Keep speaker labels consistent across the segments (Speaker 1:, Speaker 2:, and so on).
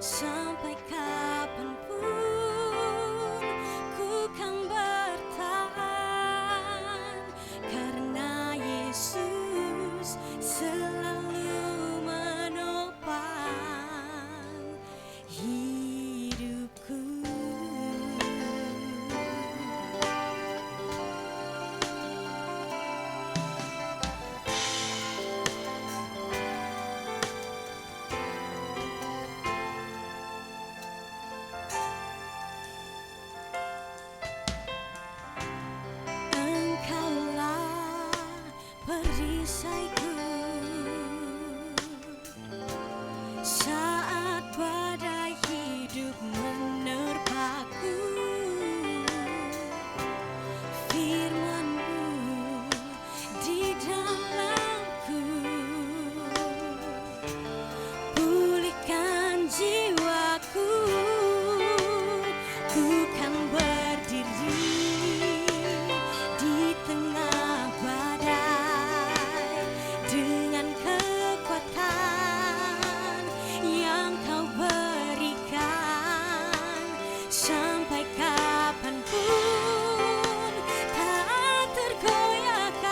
Speaker 1: Sampai kapanpun ku kan bertahan, karena Yesus selalu menopang hidupku. Engkaulah perisaiku saat badai hidup menerpaku. Firman-Mu di dalamku, pulihkan jiwaku. Ku kan berdiri di tengah badai dengan kekuatan yang Kau berikan. Sampai kapanpun tak tergoyahkan,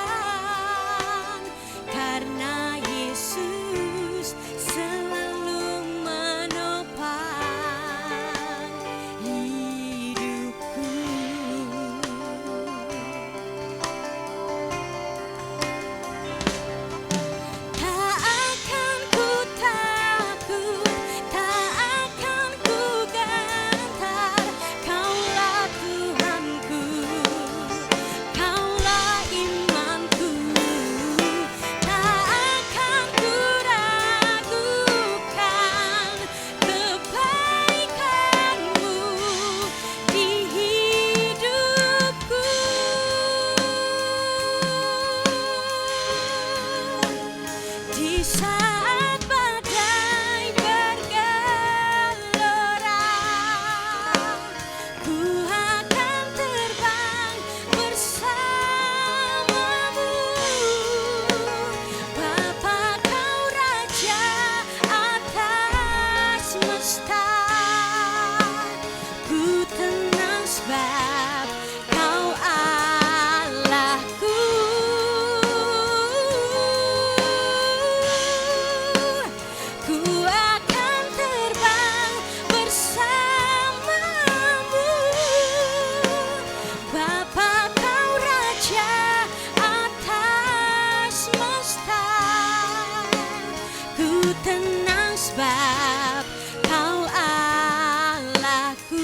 Speaker 1: karena Yesus selalu menopang hidupku. Tak akan ku takut, tak akan ku gentar. Kaulah Tuhanku, Kaulah imanku. Tak akan ku ragukan kebaikan-Mu di hidupku. Di saat badai bergelora, ku akan terbang bersama-Mu. Bapa, Kau Raja atas semesta. Ku tenang sebab Kau Allahku. Ku akan terbang bersama-Mu. Bapa, Kau Raja atas semesta. Ku tenang sebab Kau Allahku.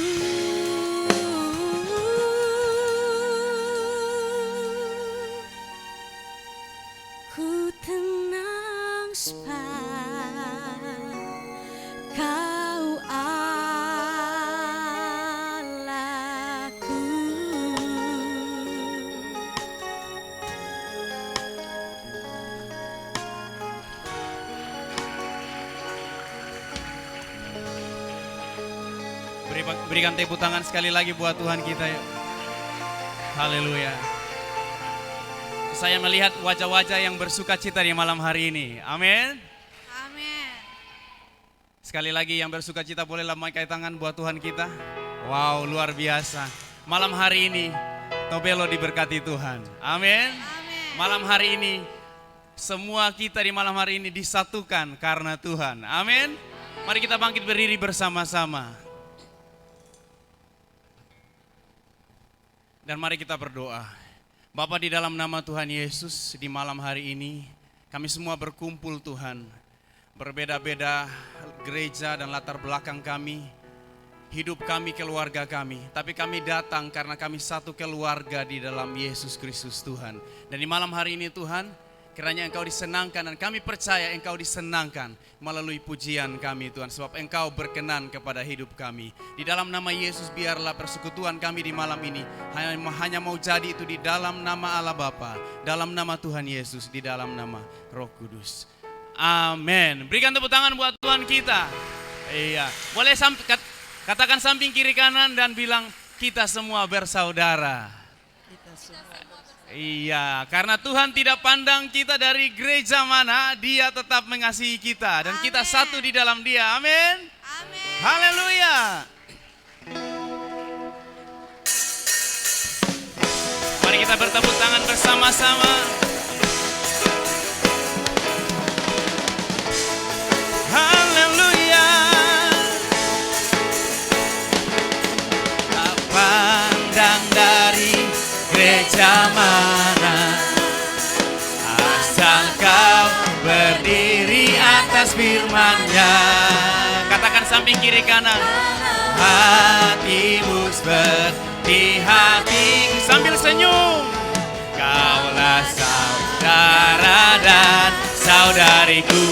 Speaker 1: Ku tenang sebab Kau Allahku.
Speaker 2: Berikan tepuk tangan sekali lagi buat Tuhan kita ya. Haleluya. Saya melihat wajah-wajah yang bersuka cita di malam hari ini. Amin.
Speaker 1: Amin.
Speaker 2: Sekali lagi yang bersuka cita boleh lambaikan tangan buat Tuhan kita. Wow, luar biasa. Malam hari ini Tobelo diberkati Tuhan. Amin. Malam hari ini semua kita di malam hari ini disatukan karena Tuhan. Amin. Mari kita bangkit berdiri bersama-sama. Dan mari kita berdoa. Bapa, di dalam nama Tuhan Yesus, di malam hari ini kami semua berkumpul Tuhan. Berbeda-beda gereja dan latar belakang kami, hidup kami, keluarga kami. Tapi kami datang karena kami satu keluarga di dalam Yesus Kristus Tuhan. Dan di malam hari ini Tuhan, kiranya Engkau disenangkan dan kami percaya Engkau disenangkan melalui pujian kami Tuhan. Sebab Engkau berkenan kepada hidup kami. Di dalam nama Yesus biarlah persekutuan kami di malam ini hanya mau jadi itu di dalam nama Allah Bapa, dalam nama Tuhan Yesus, di dalam nama Roh Kudus. Amin. Berikan tepuk tangan buat Tuhan kita. Iya. Boleh katakan samping kiri kanan dan bilang kita semua bersaudara. Iya, karena Tuhan tidak pandang kita dari gereja mana, Dia tetap mengasihi kita dan kita satu di dalam Dia. Amin.
Speaker 1: Amin.
Speaker 2: Haleluya. Mari kita bertepuk tangan bersama-sama. Haleluya. Tak pandang dari gereja mana, asal kau berdiri atas firman-Nya. Katakan samping kiri kanan. Hatimu seperti hatiku, sambil senyum. Kaulah saudara dan saudariku.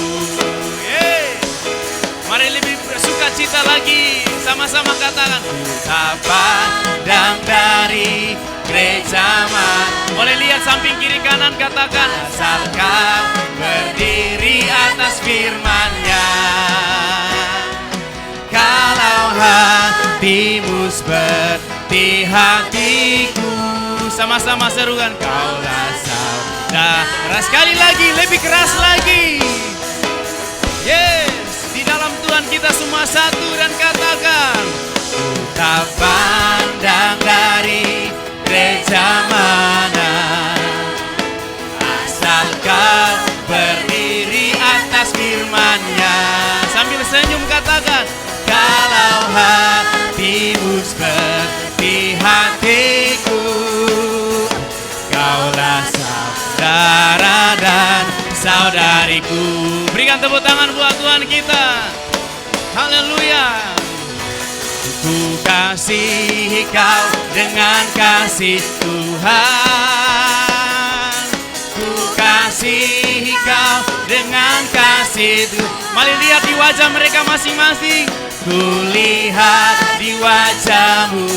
Speaker 2: Mari lebih bersuka cita lagi. Sama-sama katakan. Tak pandang dari gereja mana. Boleh lihat samping kiri kanan, katakan. Asal kau berdiri atas firman-Nya. Kalau hatimu seperti hatiku. Sama-sama serukan. Kaulah saudara. Sekali lagi, lebih keras lagi. Yes, di dalam Tuhan kita semua satu dan katakan. Tak pandang dari gereja mana, asal kau berdiri atas firman-Nya. Sambil senyum katakan. Kalau hatimu seperti hatiku, kaulah saudara dan saudariku. Berikan tepuk tangan buat Tuhan kita. Haleluya. Ku kasihi kau dengan kasih Tuhan. Ku kasihi kau dengan kasih Tuhan. Mari lihat di wajah mereka masing-masing. Ku lihat di wajahmu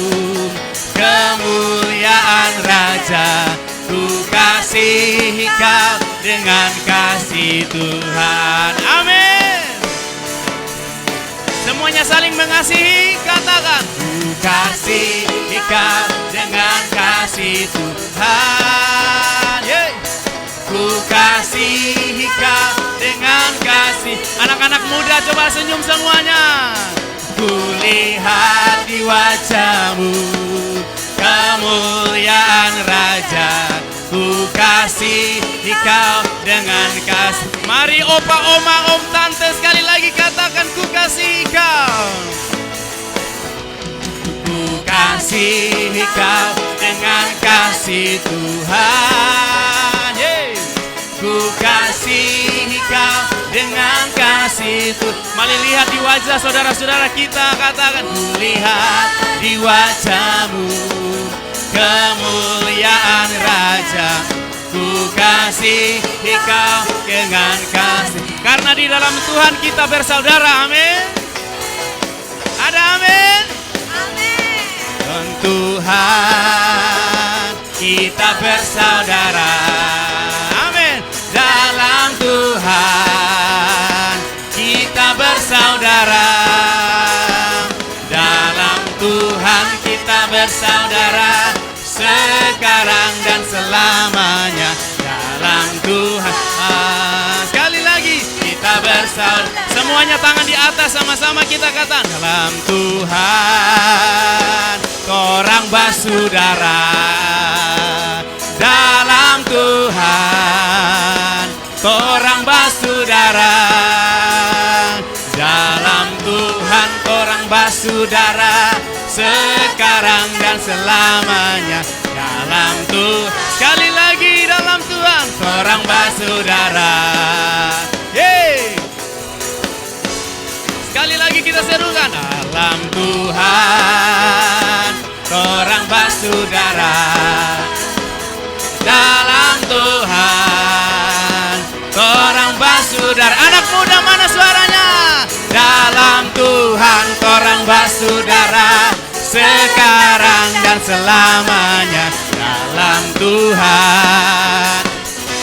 Speaker 2: kemuliaan Raja. Ku kasihi kau dengan kasih Tuhan. Amin. Semuanya saling mengasihi, katakan. Ku kasihi kau dengan kasih Tuhan. Ku kasihi kau dengan kasih. Anak-anak muda coba senyum semuanya. Ku lihat di wajahmu kemuliaan Raja. Ku kasihi kau dengan kasih. Mari opa, oma, om, tante sekali lagi katakan. Ku kasihi kau. Ku kasihi kau dengan kasih Tuhan. Ku kasihi kau dengan kasih Tuhan. Mari lihat di wajah saudara-saudara kita, katakan. Ku lihat di wajahmu kemuliaan Raja. Ku kasihi kau dengan kasih. Karena di dalam Tuhan kita bersaudara, amin. Ada amin?
Speaker 1: Amin.
Speaker 2: Dengan Tuhan kita bersaudara, amin. Dalam Tuhan kita bersaudara. Dalam Tuhan kita bersaudara, sekarang dan selamanya. Dalam Tuhan. Sekali lagi kita bersaudara. Semuanya tangan di atas, sama-sama kita katakan. Dalam Tuhan korang bersaudara. Dalam Tuhan korang bersaudara. Dalam Tuhan korang bersaudara, sekarang dan selamanya. Dalam Tuhan. Sekali lagi, dalam Tuhan korang bersaudara. Yeay. Sekali lagi kita serukan. Dalam Tuhan korang bersaudara. Dalam Tuhan korang bersaudara. Anak muda mana suaranya? Dalam Tuhan korang bersaudara, sekarang dan selamanya. Dalam Tuhan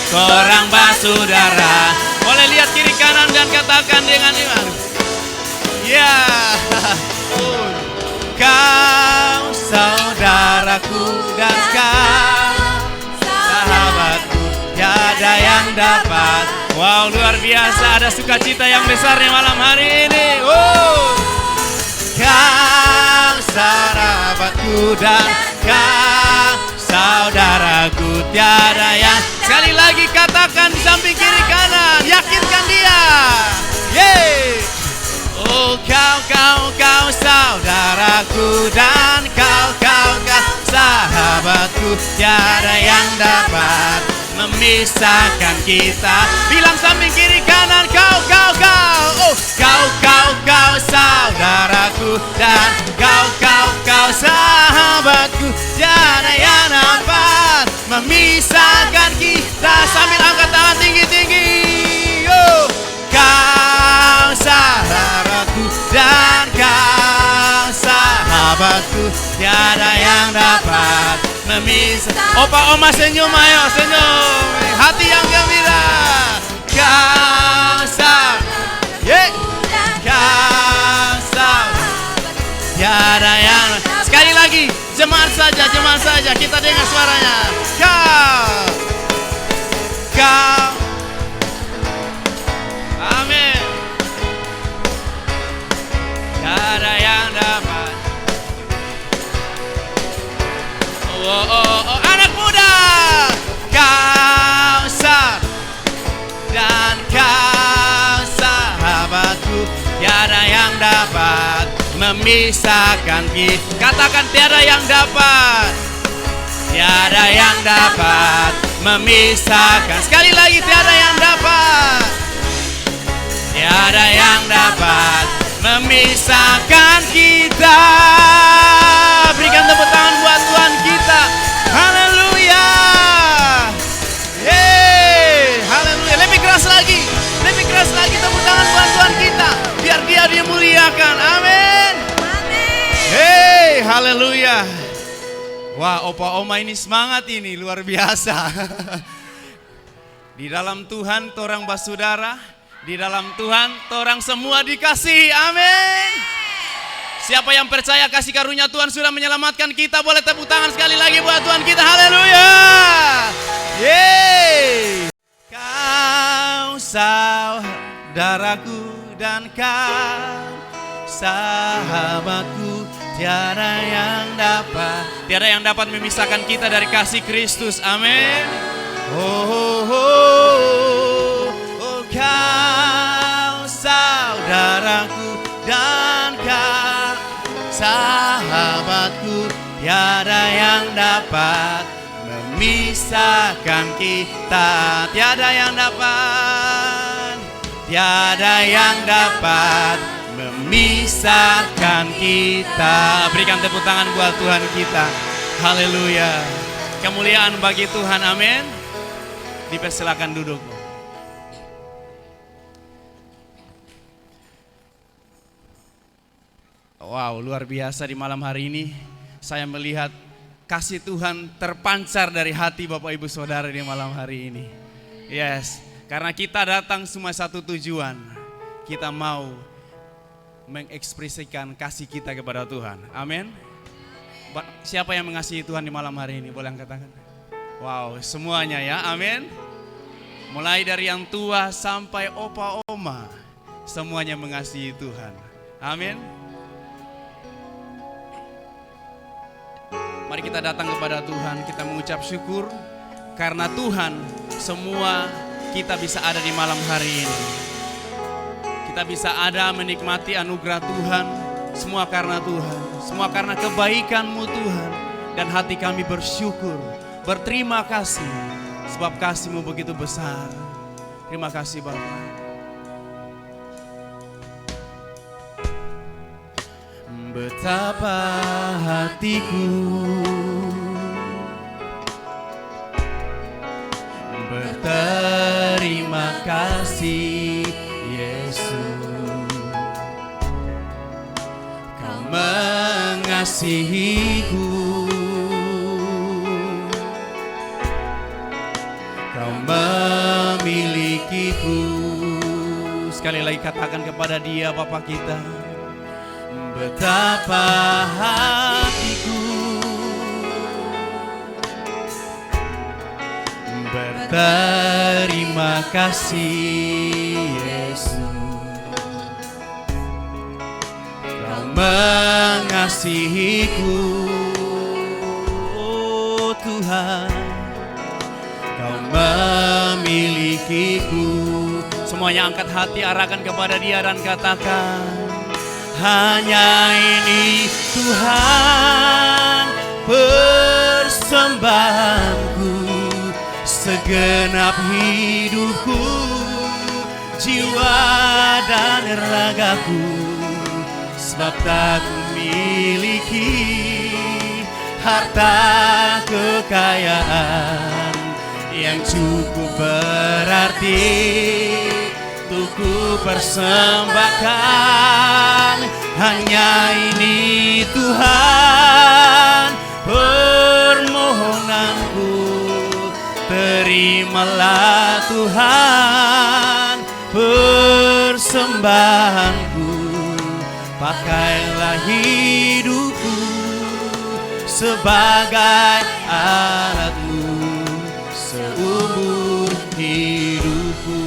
Speaker 2: korang bersaudara. Boleh lihat kiri kanan dan katakan dengan iman. Ya, kau saudaraku dan kau sahabatku, tiada yang dapat. Wow, luar biasa, ada sukacita yang besar di malam hari ini. saudaraku dan kau saudaraku, tiada yang. Sekali lagi katakan di samping kiri kanan, yakinkan dia. Yeay. Oh kau saudaraku dan kau sahabatku, tiada yang dapat memisahkan kita. Bilang samping kiri kanan, kau oh kau saudaraku dan kau sahabatku, tiada yang dapat memisahkan kita. Sambil angkat tangan tinggi-tinggi. Oh kau saudaraku dan kau sahabatku, tiada yang dapat memisah. Opa oma senyum, ayo senyum, hati yang gembira. Kau kau tiada yang. Sekali lagi, jemaat saja kita dengar suaranya. Kau amin, tiada yang dapat. Oh, anak muda, kau dan kau sahabatku, tiada yang dapat memisahkan kita. Katakan tiada yang dapat, tiada yang dapat memisahkan. Sekali lagi, tiada yang dapat, tiada yang dapat memisahkan kita. Berikan tepuk tangan buat Tuhan kita. Haleluya. Yeay, haleluya. Lebih keras lagi tepuk tangan buat Tuhan kita, biar dia dimuliakan. Amin. Hey, haleluya. Wah, opa oma ini semangat ini, luar biasa. Di dalam Tuhan torang basudara, di dalam Tuhan torang semua dikasihi. Amin. Siapa yang percaya kasih karunia Tuhan sudah menyelamatkan kita, boleh tepuk tangan sekali lagi buat Tuhan kita. Haleluya. Yeay. Kau saudaraku dan kau sahabatku, tiada yang dapat memisahkan kita dari kasih Kristus. Amin. Oh, kau saudaraku dan kau sahabatku, tiada yang dapat memisahkan kita. Tiada yang dapat memisahkan kita. Berikan tepuk tangan buat Tuhan kita. Haleluya. Kemuliaan bagi Tuhan. Amin. Dipersilakan duduk. Wow, luar biasa di malam hari ini. Saya melihat kasih Tuhan terpancar dari hati Bapak Ibu Saudara di malam hari ini. Yes, karena kita datang semua satu tujuan. Kita mau mengekspresikan kasih kita kepada Tuhan. Amin. Siapa yang mengasihi Tuhan di malam hari ini? Boleh angkat tangan. Wow, semuanya ya. Amin. Mulai dari yang tua sampai opa oma, semuanya mengasihi Tuhan. Amin. Mari kita datang kepada Tuhan, kita mengucap syukur karena Tuhan semua kita bisa ada di malam hari ini. Kita bisa ada menikmati anugerah Tuhan, semua karena Tuhan, semua karena kebaikan-Mu Tuhan. Dan hati kami bersyukur, berterima kasih sebab kasih-Mu begitu besar. Terima kasih Bapa. Betapa hatiku berterima kasih Yesus, Kau mengasihiku, Kau memilikiku. Sekali lagi katakan kepada Dia, Bapa kita. Betapa hatiku berterima kasih Yesus, Kau mengasihiku, Tuhan, Kau memilikiku. Semuanya angkat hati, arahkan kepada Dia dan katakan, hanya ini Tuhan persembahanku, segenap hidupku, jiwa dan ragaku, sebab tak kumiliki harta kekayaan yang cukup berarti untuk ku persembahkan. Hanya ini Tuhan permohonanku, terimalah Tuhan persembahanku, pakailah hidupku sebagai alat-Mu seumur hidupku.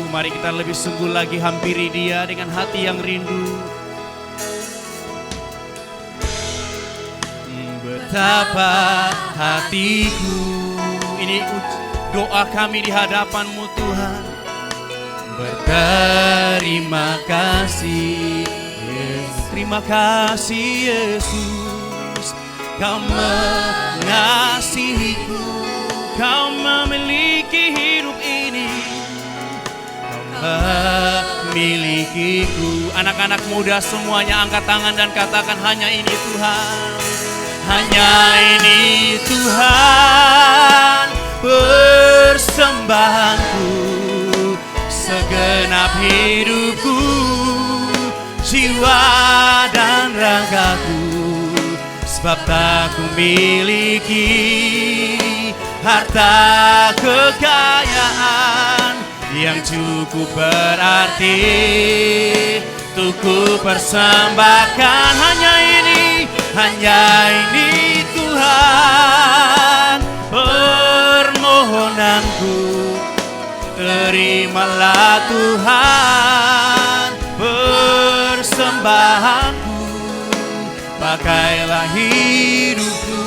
Speaker 2: Mari kita lebih sungguh lagi hampiri Dia dengan hati yang rindu. Betapa hatiku, ini doa kami di hadapan-Mu Tuhan, berterima kasih Yesus. Terima kasih Yesus, Kau mengasihiku, Kau memiliki hidup ini, Kau memilikiku. Anak-anak muda semuanya angkat tangan dan katakan, hanya ini Tuhan, hanya ini Tuhan persembahanku, segenap hidupku, jiwa dan ragaku, sebab tak kumiliki harta kekayaan yang cukup berarti untuk ku persembahkan. Hanya ini Tuhan permohonanku, terimalah Tuhan persembahanku, pakailah hidupku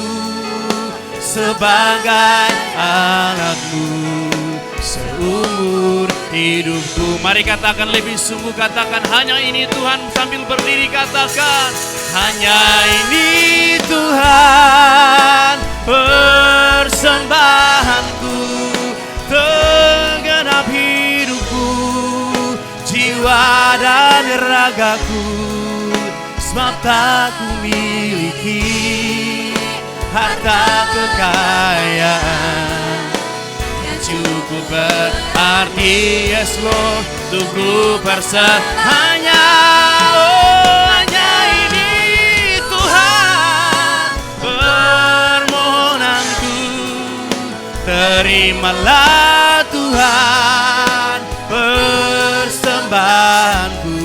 Speaker 2: sebagai alat-Mu seumur hidupku. Mari katakan lebih sungguh, katakan hanya ini Tuhan. Sambil berdiri katakan, hanya ini Tuhan persembahanku, segenap hidupku, jiwa dan ragaku, sebab tak kumiliki harta kekayaan yang cukup berarti, yes Lord, untuk ku hanya ini Tuhan permohonanku, terimalah Tuhan persembahanku,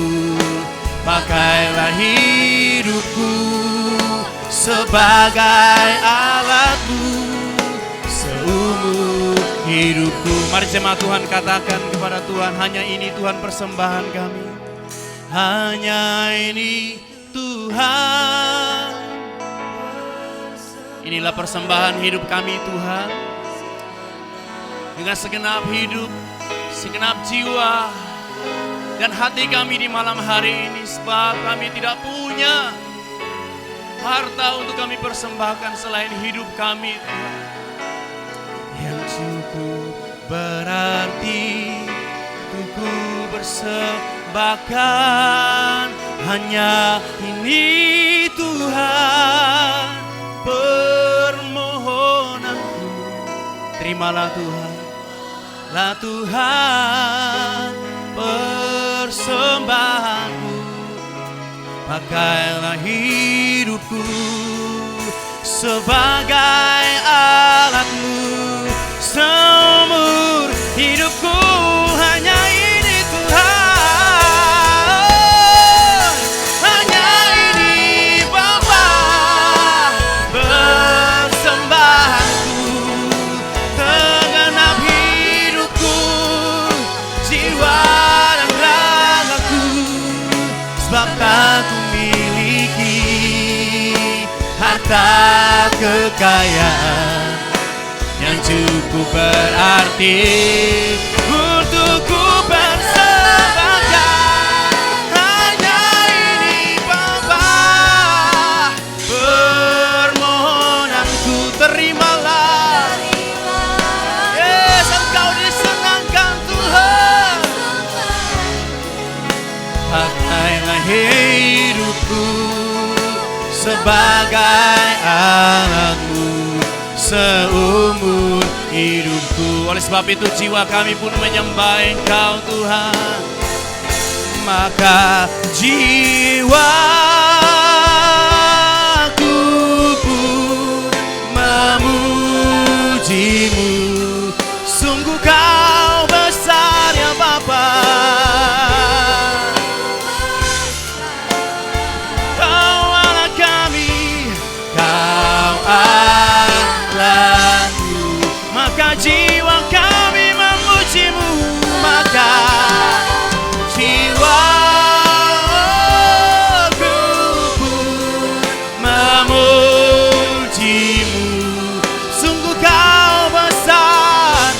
Speaker 2: pakailah hidupku sebagai alat-Mu seumur hidupku. Mari jemaat Tuhan katakan kepada Tuhan, hanya ini Tuhan persembahan kami, hanya ini Tuhan. Inilah persembahan hidup kami Tuhan, dengan segenap hidup, segenap jiwa dan hati kami di malam hari ini, sebab kami tidak punya harta untuk kami persembahkan selain hidup kami Tuhan, yang cukup berarti untuk ku persembahkan. Hanya ini Tuhan permohonanku, terimalah Tuhan, lah Tuhan persembahanku, pakailah hidupku sebagai alat-Mu seumur hidupku. Hanya ini Tuhan, hanya ini Bapa persembahanku, segenap hidupku, jiwa dan ragaku, sebab tak kumiliki harta kekayaan hidupku berarti, untukku persembahkan hanya ini Bapa. Permohonanku terimalah. Yes, Engkau disenangkan Tuhan. Pakailah hidupku sebagai alatmu seumur hidupku. Oleh sebab itu jiwa kami pun menyembah Engkau Tuhan. Maka jiwaku pun memujimu. Sungguh Kau besar ya Bapa. Kau Allah kami, Kau Allahku. Maka jiwa kami memujimu. Maka jiwaku pun memujimu. Sungguh Kau besar,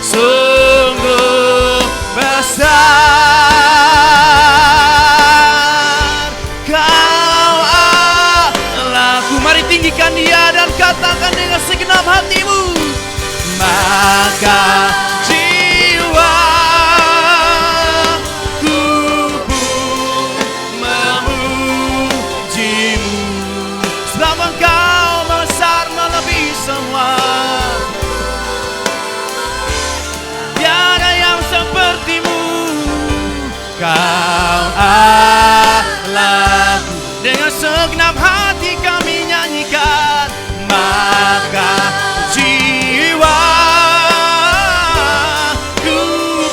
Speaker 2: sungguh besar. Kau Allahku. Mari tinggikan Dia dan katakan dengan segenap hatimu. Maka jiwaku pun memujimu. Sebab Engkau besar melebihi semua. Tiada yang sepertimu. Kau Allahku. Dengan segenap hati kami nyanyikan. Maka jiwaku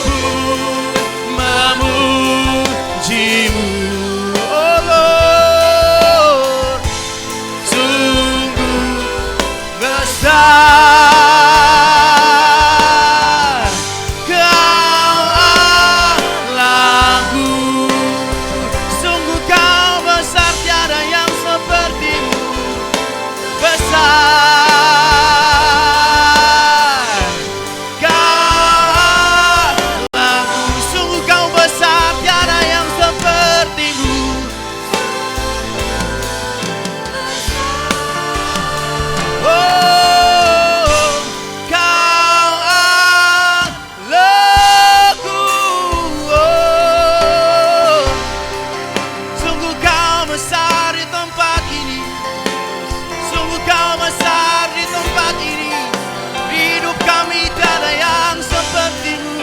Speaker 2: pun memujimu. Oh Lord, sungguh besar Kau Allahku. Sungguh Kau besar, tiada yang sepertimu. Besar Kau Allahku. Sungguh Kau besar, tiada yang sepertimu. Oh, Kau Allahku. Oh, sungguh Kau besar di tempat ini. Sungguh Kau besar di tempat ini. Hidup kami tiada yang sepertimu.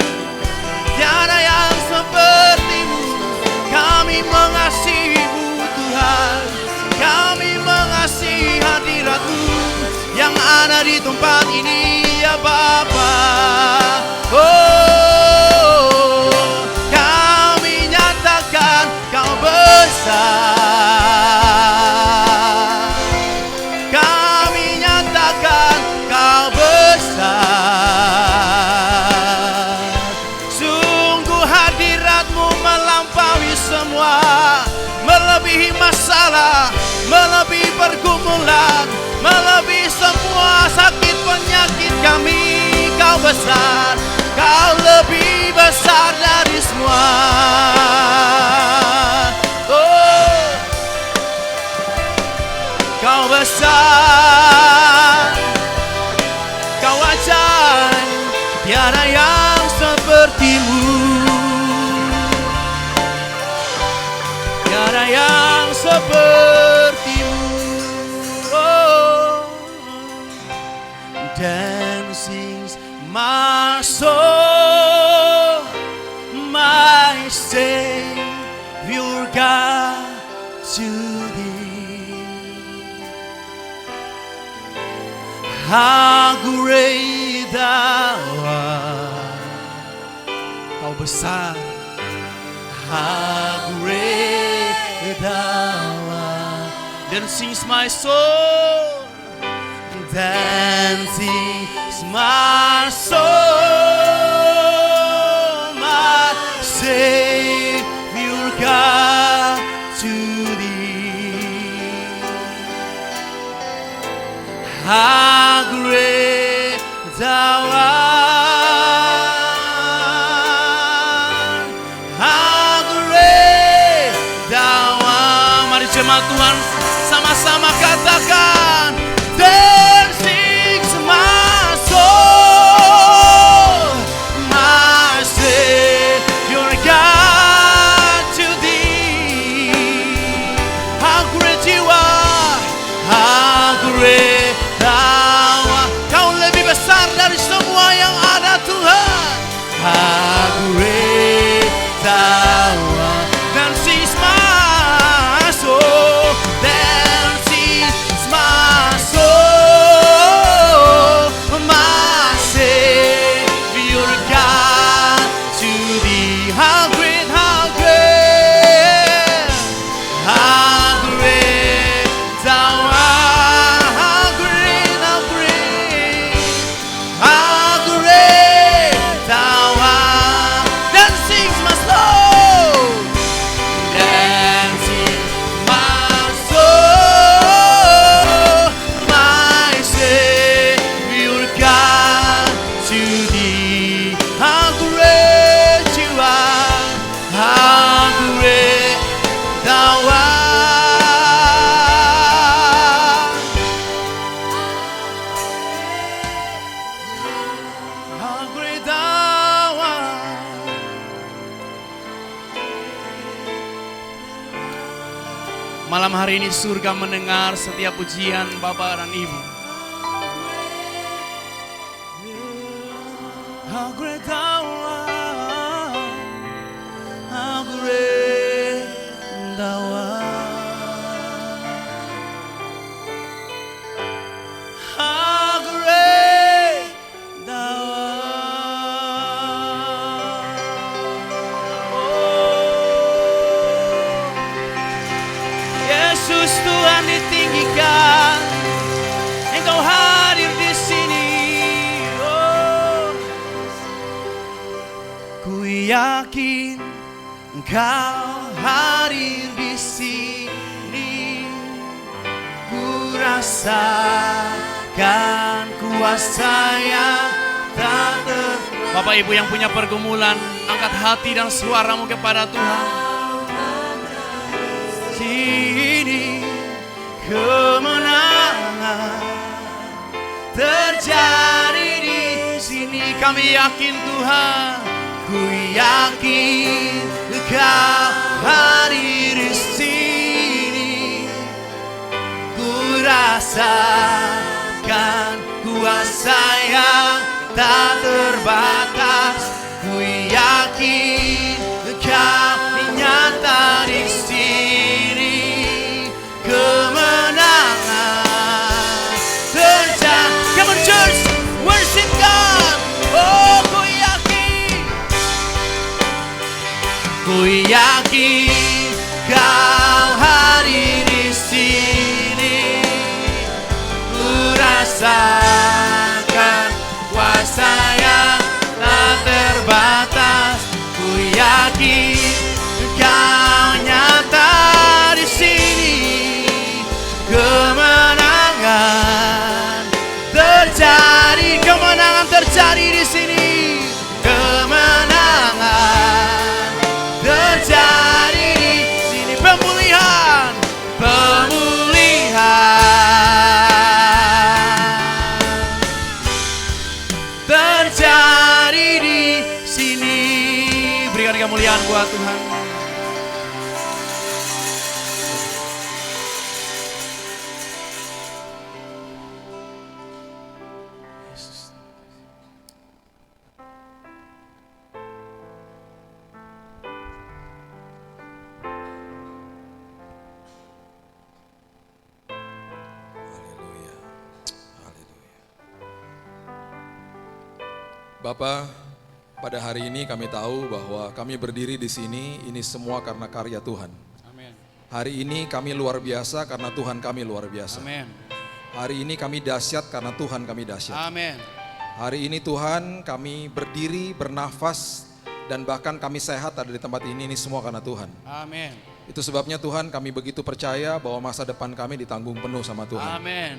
Speaker 2: Tiada yang sepertimu. Kami mengasihimu Tuhan. Kami mengasihi hadirat-Mu yang ada di tempat ini ya Bapa. Oh, kami nyatakan Kau besar. Kami nyatakan Kau besar. Sungguh hadirat-Mu melampaui semua. Melebihi masalah, melebihi pergumulan, melebihi semua sakit penyakit kami. Kau besar, Kau lebih besar dari semua. Oh, Kau besar, Kau ajaib, tiada yang sepertimu. Tiada yang sepertimu. Oh, then sings my soul, my Savior God to Thee. How great Thou art. Kau besar. How great Thou art. Then sings my soul. Then sings my soul, my Savior God to Thee. How great Tuhan, How great Thou art. Mari jemaat Tuhan sama-sama katakan, Then sings my soul, my Savior God to Thee. How great You are, how great Thou art. Kau lebih besar dari semua yang ada Tuhan. How great Thou art. Then sings my soul, then sings my soul, my Savior God to Thee. How great, how great, how great Thou art. How great, how great, how great Thou art. Then sings my soul, then sings my soul, my Savior God to Thee. How great You are, how great Thou art. How great Thou art. Malam hari ini surga mendengar setiap pujian Bapak dan Ibu. How great Thou art, how great Thou art, how great Thou art. Oh, Yesus Tuhan ditinggikan, Engkau hadir di sini. Oh, ku yakin Engkau hadir di sini. Ku rasakan kuasa yang tak Bapak Ibu yang punya pergumulan, angkat hati dan suaramu kepada Tuhan. Sini kemenangan terjadi di sini. Kami yakin Tuhan, ku yakin Engkau hadir di sini. Ku rasakan kuasa yang tak terbatas. Ku yakin Engkau nyata di sini. Kemenangan terjadi. Come on church, worship God. Oh, ku yakin Kau hadir di sini. Ku rasakan kuasa yang tak terbatas. Ku yakin Kau nyata di sini. Kemenangan terjadi, kemenangan terjadi di sini. Kemenangan terjadi di sini. Pemulihan, pemulihan terjadi di sini. Berikan kemuliaan buat Tuhan.
Speaker 3: Haleluya. Haleluya. Bapak, pada hari ini kami tahu bahwa kami berdiri di sini ini semua karena karya Tuhan.
Speaker 2: Amin.
Speaker 3: Hari ini kami luar biasa karena Tuhan kami luar biasa.
Speaker 2: Amin.
Speaker 3: Hari ini kami dahsyat karena Tuhan kami dahsyat.
Speaker 2: Amin.
Speaker 3: Hari ini Tuhan kami berdiri, bernafas, dan bahkan kami sehat ada di tempat ini semua karena Tuhan.
Speaker 2: Amin.
Speaker 3: Itu sebabnya Tuhan kami begitu percaya bahwa masa depan kami ditanggung penuh sama Tuhan.
Speaker 2: Amin.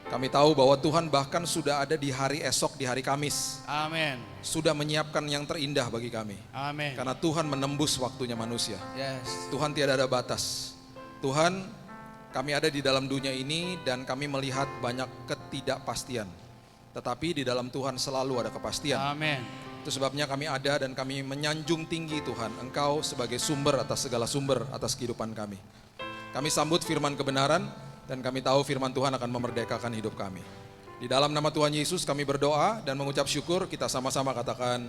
Speaker 3: Kami tahu bahwa Tuhan bahkan sudah ada di hari esok, di hari Kamis.
Speaker 2: Amin.
Speaker 3: Sudah menyiapkan yang terindah bagi kami.
Speaker 2: Amin.
Speaker 3: Karena Tuhan menembus waktunya manusia.
Speaker 2: Yes.
Speaker 3: Tuhan tidak ada batas. Tuhan, kami ada di dalam dunia ini dan kami melihat banyak ketidakpastian. Tetapi di dalam Tuhan selalu ada kepastian.
Speaker 2: Amin.
Speaker 3: Itu sebabnya kami ada dan kami menyanjung tinggi Tuhan. Engkau sebagai sumber atas segala sumber atas kehidupan kami. Kami sambut firman kebenaran dan kami tahu firman Tuhan akan memerdekakan hidup kami. Di dalam nama Tuhan Yesus kami berdoa dan mengucap syukur. Kita sama-sama katakan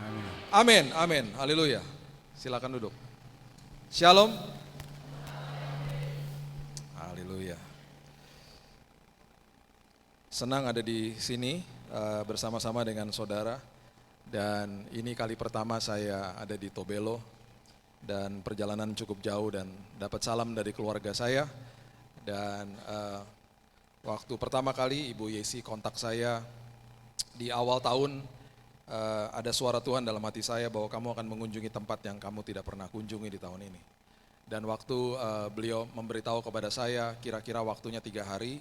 Speaker 2: Amin.
Speaker 3: amin, amin, haleluya. Silakan duduk. Shalom. Haleluya. Senang ada di sini bersama-sama dengan saudara. Dan ini kali pertama saya ada di Tobelo. Dan perjalanan cukup jauh dan dapat salam dari keluarga saya. Dan waktu pertama kali Ibu Yesi kontak saya di awal tahun, ada suara Tuhan dalam hati saya bahwa kamu akan mengunjungi tempat yang kamu tidak pernah kunjungi di tahun ini. Dan waktu beliau memberitahu kepada saya kira-kira waktunya 3 hari,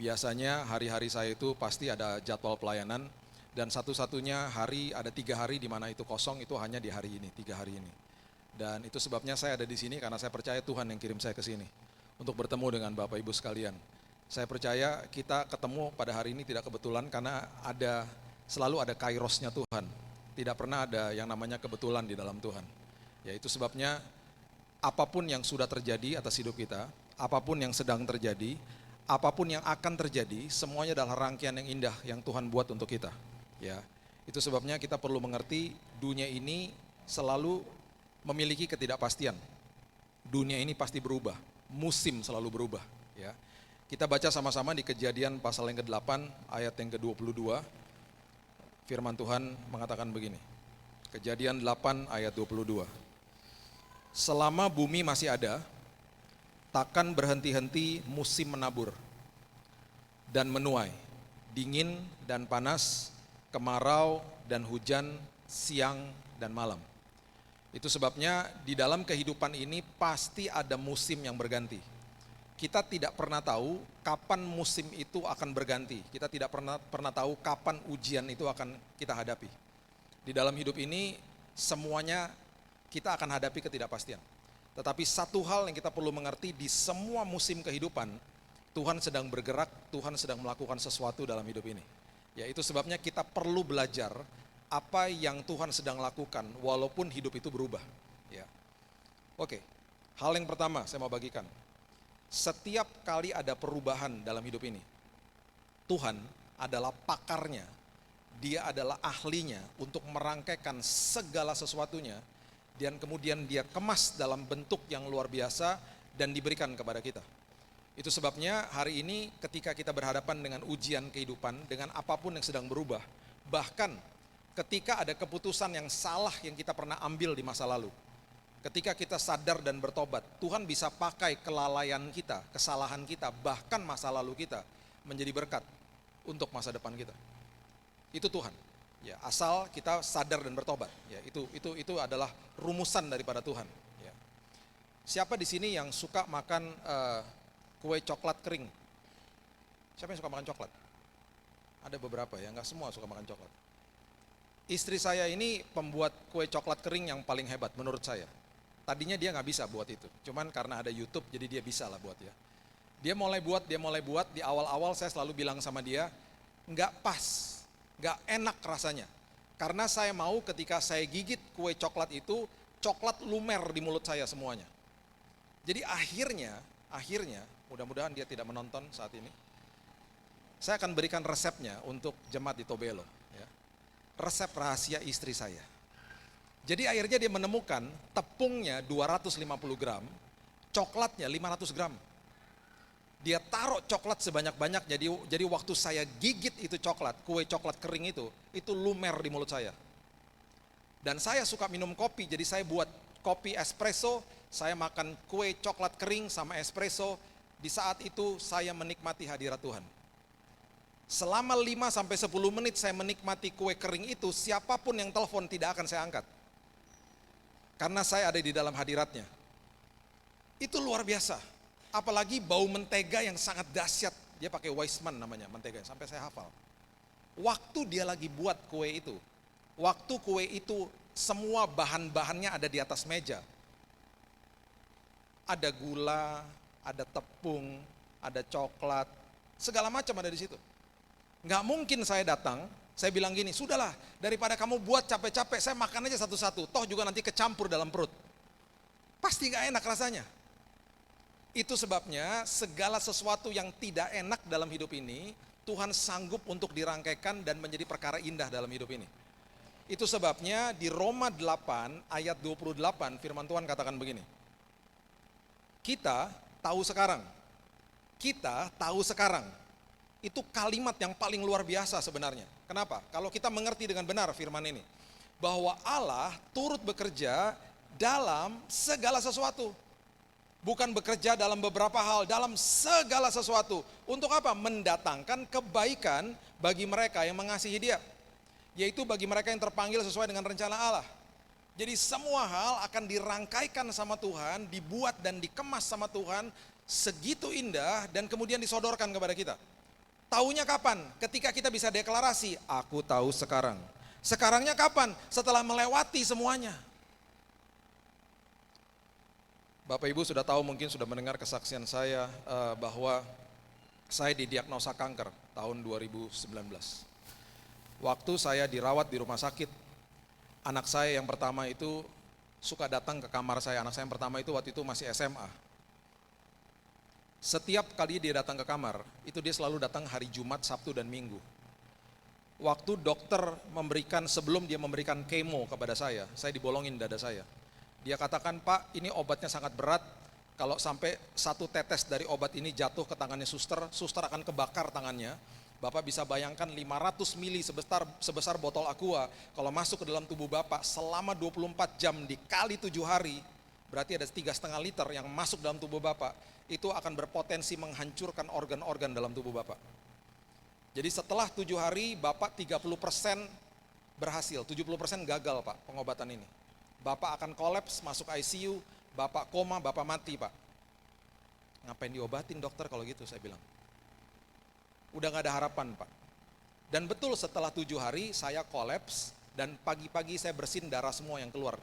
Speaker 3: biasanya hari-hari saya itu pasti ada jadwal pelayanan dan satu-satunya hari, ada 3 hari di mana itu kosong, itu hanya di hari ini, 3 hari ini. Dan itu sebabnya saya ada di sini karena saya percaya Tuhan yang kirim saya ke sini untuk bertemu dengan Bapak Ibu sekalian. Saya percaya kita ketemu pada hari ini tidak kebetulan karena selalu ada kairosnya Tuhan. Tidak pernah ada yang namanya kebetulan di dalam Tuhan. Ya itu sebabnya apapun yang sudah terjadi atas hidup kita, apapun yang sedang terjadi, apapun yang akan terjadi, semuanya adalah rangkaian yang indah yang Tuhan buat untuk kita. Ya, itu sebabnya kita perlu mengerti dunia ini selalu memiliki ketidakpastian. Dunia ini pasti berubah. Musim selalu berubah, ya. Kita baca sama-sama di Kejadian pasal yang ke-8 ayat yang ke-22. Firman Tuhan mengatakan begini. Kejadian 8 ayat 22. Selama bumi masih ada, takkan berhenti-henti musim menabur dan menuai, dingin dan panas, kemarau dan hujan, siang dan malam. Itu sebabnya di dalam kehidupan ini pasti ada musim yang berganti. Kita tidak pernah tahu kapan musim itu akan berganti. Kita tidak pernah tahu kapan ujian itu akan kita hadapi. Di dalam hidup ini semuanya kita akan hadapi ketidakpastian. Tetapi satu hal yang kita perlu mengerti, di semua musim kehidupan Tuhan sedang bergerak, Tuhan sedang melakukan sesuatu dalam hidup ini. Ya, itu sebabnya kita perlu belajar apa yang Tuhan sedang lakukan walaupun hidup itu berubah. Ya. Oke, hal yang pertama saya mau bagikan. Setiap kali ada perubahan dalam hidup ini, Tuhan adalah pakarnya, Dia adalah ahlinya untuk merangkaikan segala sesuatunya dan kemudian Dia kemas dalam bentuk yang luar biasa dan diberikan kepada kita. Itu sebabnya hari ini ketika kita berhadapan dengan ujian kehidupan, dengan apapun yang sedang berubah, bahkan ketika ada keputusan yang salah yang kita pernah ambil di masa lalu, ketika kita sadar dan bertobat, Tuhan bisa pakai kelalaian kita, kesalahan kita, bahkan masa lalu kita menjadi berkat untuk masa depan kita. Itu Tuhan. Ya, asal kita sadar dan bertobat. Ya, itu adalah rumusan daripada Tuhan. Ya. Siapa di sini yang suka makan kue coklat kering? Siapa yang suka makan coklat? Ada beberapa ya, nggak semua suka makan coklat. Istri saya ini pembuat kue coklat kering yang paling hebat menurut saya. Tadinya dia nggak bisa buat itu, cuman karena ada YouTube jadi dia bisa lah buat ya. Dia mulai buat, di awal-awal saya selalu bilang sama dia, nggak pas, nggak enak rasanya. Karena saya mau ketika saya gigit kue coklat itu, coklat lumer di mulut saya semuanya. Jadi akhirnya, mudah-mudahan dia tidak menonton saat ini, saya akan berikan resepnya untuk jemaat di Tobelo. Resep rahasia istri saya. Jadi akhirnya dia menemukan tepungnya 250 gram, coklatnya 500 gram. Dia taruh coklat sebanyak-banyaknya, jadi waktu saya gigit itu coklat, kue coklat kering itu lumer di mulut saya. Dan saya suka minum kopi, jadi saya buat kopi espresso, saya makan kue coklat kering sama espresso, di saat itu saya menikmati hadirat Tuhan. Selama 5-10 menit saya menikmati kue kering itu, siapapun yang telepon tidak akan saya angkat. Karena saya ada di dalam hadiratnya. Itu luar biasa. Apalagi bau mentega yang sangat dahsyat dia pakai Weissman namanya mentega, sampai saya hafal. Waktu dia lagi buat kue itu, waktu kue itu semua bahan-bahannya ada di atas meja. Ada gula, ada tepung, ada coklat, segala macam ada di situ. Nggak mungkin saya datang, saya bilang gini, sudahlah daripada kamu buat capek-capek, saya makan aja satu-satu, toh juga nanti kecampur dalam perut. Pasti nggak enak rasanya. Itu sebabnya segala sesuatu yang tidak enak dalam hidup ini, Tuhan sanggup untuk dirangkaikan dan menjadi perkara indah dalam hidup ini. Itu sebabnya di Roma 8 ayat 28 firman Tuhan katakan begini. Kita tahu sekarang. Kita tahu sekarang. Itu kalimat yang paling luar biasa sebenarnya. Kenapa? Kalau kita mengerti dengan benar firman ini. Bahwa Allah turut bekerja dalam segala sesuatu. Bukan bekerja dalam beberapa hal, dalam segala sesuatu. Untuk apa? Mendatangkan kebaikan bagi mereka yang mengasihi Dia. Yaitu bagi mereka yang terpanggil sesuai dengan rencana Allah. Jadi semua hal akan dirangkaikan sama Tuhan, dibuat dan dikemas sama Tuhan, segitu indah dan kemudian disodorkan kepada kita. Taunya kapan? Ketika kita bisa deklarasi, aku tahu sekarang. Sekarangnya kapan? Setelah melewati semuanya. Bapak Ibu sudah tahu, mungkin sudah mendengar kesaksian saya bahwa saya didiagnosa kanker tahun 2019. Waktu saya dirawat di rumah sakit, anak saya yang pertama itu suka datang ke kamar saya. Anak saya yang pertama itu waktu itu masih SMA. Setiap kali dia datang ke kamar, itu dia selalu datang hari Jumat, Sabtu, dan Minggu. Waktu dokter sebelum dia memberikan kemo kepada saya dibolongin dada saya. Dia katakan, Pak, ini obatnya sangat berat, kalau sampai satu tetes dari obat ini jatuh ke tangannya suster akan kebakar tangannya. Bapak bisa bayangkan 500 mili sebesar botol aqua, kalau masuk ke dalam tubuh Bapak selama 24 jam dikali 7 hari, berarti ada 3,5 liter yang masuk dalam tubuh Bapak, itu akan berpotensi menghancurkan organ-organ dalam tubuh Bapak. Jadi setelah 7 hari, Bapak 30% berhasil, 70% gagal Pak pengobatan ini. Bapak akan kolaps, masuk ICU, Bapak koma, Bapak mati Pak. Ngapain diobatin dokter kalau gitu, saya bilang. Udah gak ada harapan Pak. Dan betul setelah 7 hari saya kolaps dan pagi-pagi saya bersin darah semua yang keluar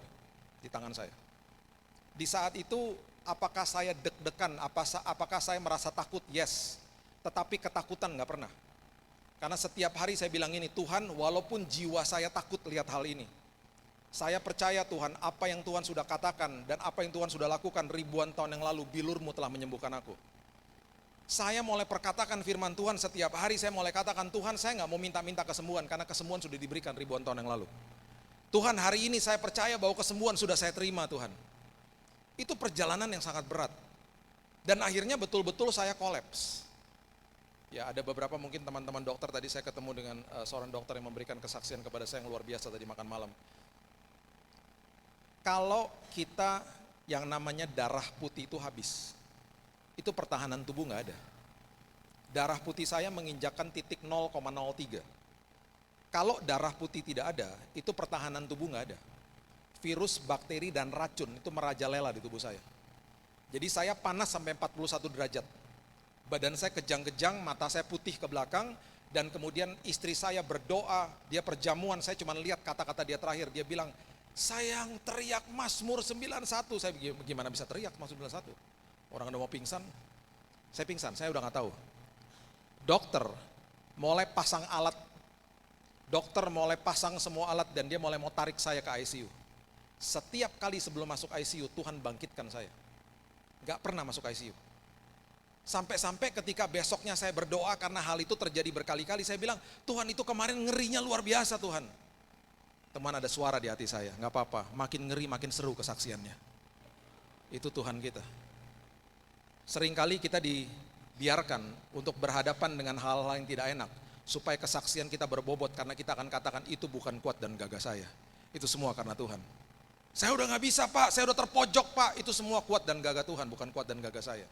Speaker 3: di tangan saya. Di saat itu apakah saya deg-degan, apakah saya merasa takut? Yes. Tetapi ketakutan gak pernah. Karena setiap hari saya bilang ini, Tuhan walaupun jiwa saya takut lihat hal ini, saya percaya Tuhan apa yang Tuhan sudah katakan dan apa yang Tuhan sudah lakukan ribuan tahun yang lalu, bilur-Mu telah menyembuhkan aku. Saya mulai perkatakan firman Tuhan setiap hari, saya mulai katakan, Tuhan saya gak mau minta-minta kesembuhan karena kesembuhan sudah diberikan ribuan tahun yang lalu. Tuhan hari ini saya percaya bahwa kesembuhan sudah saya terima Tuhan. Itu perjalanan yang sangat berat. Dan akhirnya betul-betul saya kolaps. Ya ada beberapa mungkin teman-teman dokter, tadi saya ketemu dengan seorang dokter yang memberikan kesaksian kepada saya yang luar biasa tadi makan malam. Kalau kita yang namanya darah putih itu habis, itu pertahanan tubuh nggak ada. Darah putih saya menginjakkan titik 0,03. Kalau darah putih tidak ada, itu pertahanan tubuh nggak ada. Virus, bakteri, dan racun itu merajalela di tubuh saya. Jadi saya panas sampai 41 derajat. Badan saya kejang-kejang, mata saya putih ke belakang, dan kemudian istri saya berdoa, dia perjamuan, saya cuma lihat kata-kata dia terakhir, dia bilang, sayang teriak Mazmur 91. Saya gimana bisa teriak Mazmur 91? Orang udah mau pingsan, saya pingsan, saya udah gak tahu. Dokter mulai pasang alat, dokter mulai pasang semua alat dan dia mulai mau tarik saya ke ICU. Setiap kali sebelum masuk ICU, Tuhan bangkitkan saya. Gak pernah masuk ICU. Sampai-sampai ketika besoknya saya berdoa karena hal itu terjadi berkali-kali, saya bilang, Tuhan itu kemarin ngerinya luar biasa Tuhan. Teman ada suara di hati saya, gak apa-apa, makin ngeri makin seru kesaksiannya. Itu Tuhan kita. Seringkali kita dibiarkan untuk berhadapan dengan hal-hal yang tidak enak, supaya kesaksian kita berbobot karena kita akan katakan itu bukan kuat dan gagah saya. Itu semua karena Tuhan. Saya udah gak bisa Pak, saya udah terpojok Pak, itu semua kuat dan gagah Tuhan, bukan kuat dan gagah saya.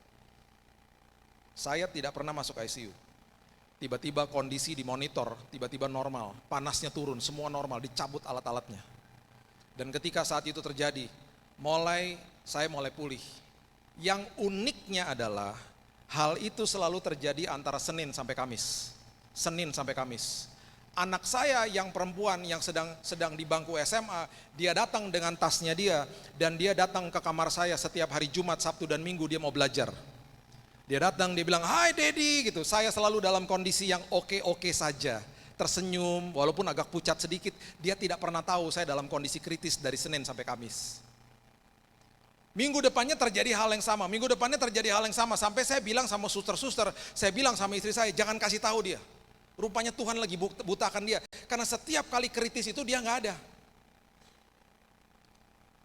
Speaker 3: Saya tidak pernah masuk ICU. Tiba-tiba kondisi dimonitor, tiba-tiba normal, panasnya turun, semua normal, dicabut alat-alatnya. Dan ketika saat itu terjadi, saya mulai pulih. Yang uniknya adalah Hal itu selalu terjadi antara Senin sampai Kamis. Senin sampai Kamis. Anak saya yang perempuan yang sedang di bangku SMA, dia datang dengan tasnya dia, dan dia datang ke kamar saya setiap hari Jumat, Sabtu, dan Minggu dia mau belajar. Dia datang, dia bilang, "Hai Daddy," gitu. Saya selalu dalam kondisi yang oke-oke saja, tersenyum, walaupun agak pucat sedikit. Dia tidak pernah tahu saya dalam kondisi kritis dari Senin sampai Kamis. Minggu depannya terjadi hal yang sama, minggu depannya terjadi hal yang sama, sampai saya bilang sama suster-suster, saya bilang sama istri saya, jangan kasih tahu dia. Rupanya Tuhan lagi butakan dia, karena setiap kali kritis itu dia nggak ada.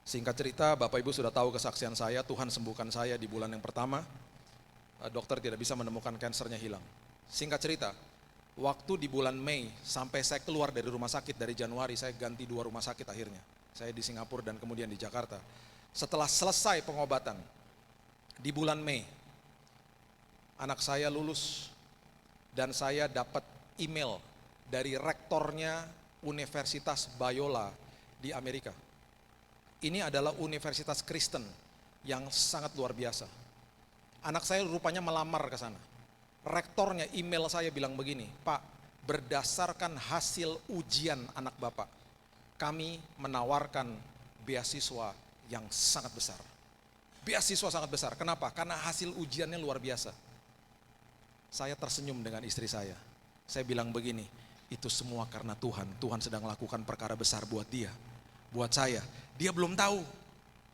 Speaker 3: Singkat cerita, Bapak Ibu sudah tahu kesaksian saya, Tuhan sembuhkan saya di bulan yang pertama, dokter tidak bisa menemukan kansernya hilang. Singkat cerita, waktu di bulan Mei sampai saya keluar dari rumah sakit dari Januari, saya ganti 2 rumah sakit akhirnya. Saya di Singapura dan kemudian di Jakarta. Setelah selesai pengobatan, di bulan Mei, anak saya lulus dan saya dapat email dari rektornya Universitas Biola di Amerika. Ini adalah universitas Kristen yang sangat luar biasa. Anak saya rupanya melamar ke sana. Rektornya email saya bilang begini, "Pak, berdasarkan hasil ujian anak Bapak, kami menawarkan beasiswa yang sangat besar." Beasiswa sangat besar. Kenapa? Karena hasil ujiannya luar biasa. Saya tersenyum dengan istri saya. Saya bilang begini, itu semua karena Tuhan. Tuhan sedang melakukan perkara besar buat dia, buat saya. Dia belum tahu.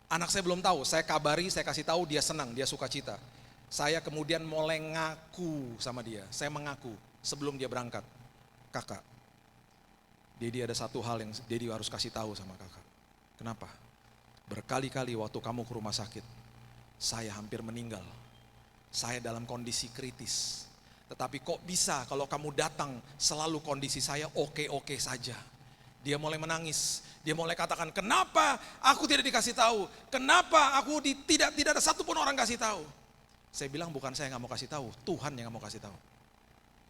Speaker 3: Anak saya belum tahu. Saya kabari, saya kasih tahu, dia senang, dia sukacita. Saya kemudian mulai ngaku sama dia. Saya mengaku sebelum dia berangkat. "Kakak, Dedi ada satu hal yang Dedi harus kasih tahu sama kakak." "Kenapa?" "Berkali-kali waktu kamu ke rumah sakit, saya hampir meninggal. Saya dalam kondisi kritis. Tetapi kok bisa kalau kamu datang selalu kondisi saya oke-oke saja?" Dia mulai menangis. Dia mulai katakan, "Kenapa aku tidak dikasih tahu? Kenapa aku tidak ada satupun orang kasih tahu?" Saya bilang, bukan saya nggak mau kasih tahu, Tuhan yang nggak mau kasih tahu.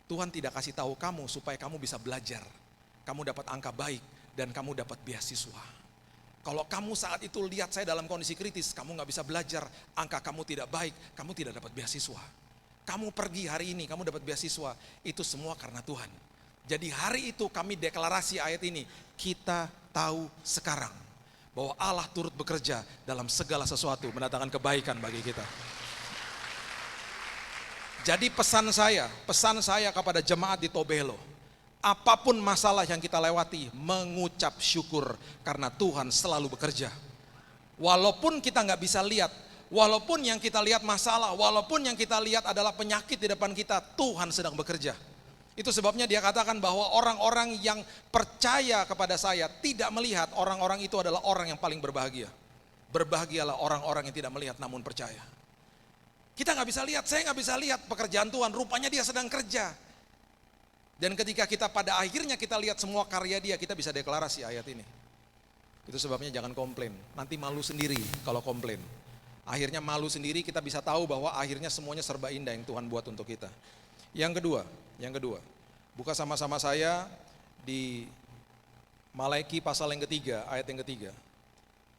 Speaker 3: Tuhan tidak kasih tahu kamu supaya kamu bisa belajar. Kamu dapat angka baik dan kamu dapat beasiswa. Kalau kamu saat itu lihat saya dalam kondisi kritis, kamu nggak bisa belajar, angka kamu tidak baik, kamu tidak dapat beasiswa. Kamu pergi hari ini, kamu dapat beasiswa, itu semua karena Tuhan. Jadi hari itu kami deklarasi ayat ini, kita tahu sekarang bahwa Allah turut bekerja dalam segala sesuatu, mendatangkan kebaikan bagi kita. Jadi pesan saya kepada jemaat di Tobelo, apapun masalah yang kita lewati, mengucap syukur karena Tuhan selalu bekerja. Walaupun kita nggak bisa lihat, walaupun yang kita lihat masalah, walaupun yang kita lihat adalah penyakit di depan kita, Tuhan sedang bekerja. Itu sebabnya dia katakan bahwa orang-orang yang percaya kepada saya tidak melihat, orang-orang itu adalah orang yang paling berbahagia. Berbahagialah orang-orang yang tidak melihat namun percaya. Kita nggak bisa lihat, saya nggak bisa lihat pekerjaan Tuhan, rupanya dia sedang kerja. Dan ketika kita pada akhirnya kita lihat semua karya dia, kita bisa deklarasi ayat ini. Itu sebabnya jangan komplain, nanti malu sendiri kalau komplain. Akhirnya malu sendiri, kita bisa tahu bahwa akhirnya semuanya serba indah yang Tuhan buat untuk kita. Yang kedua, buka sama-sama saya di Malaiki pasal yang ketiga, ayat yang ketiga.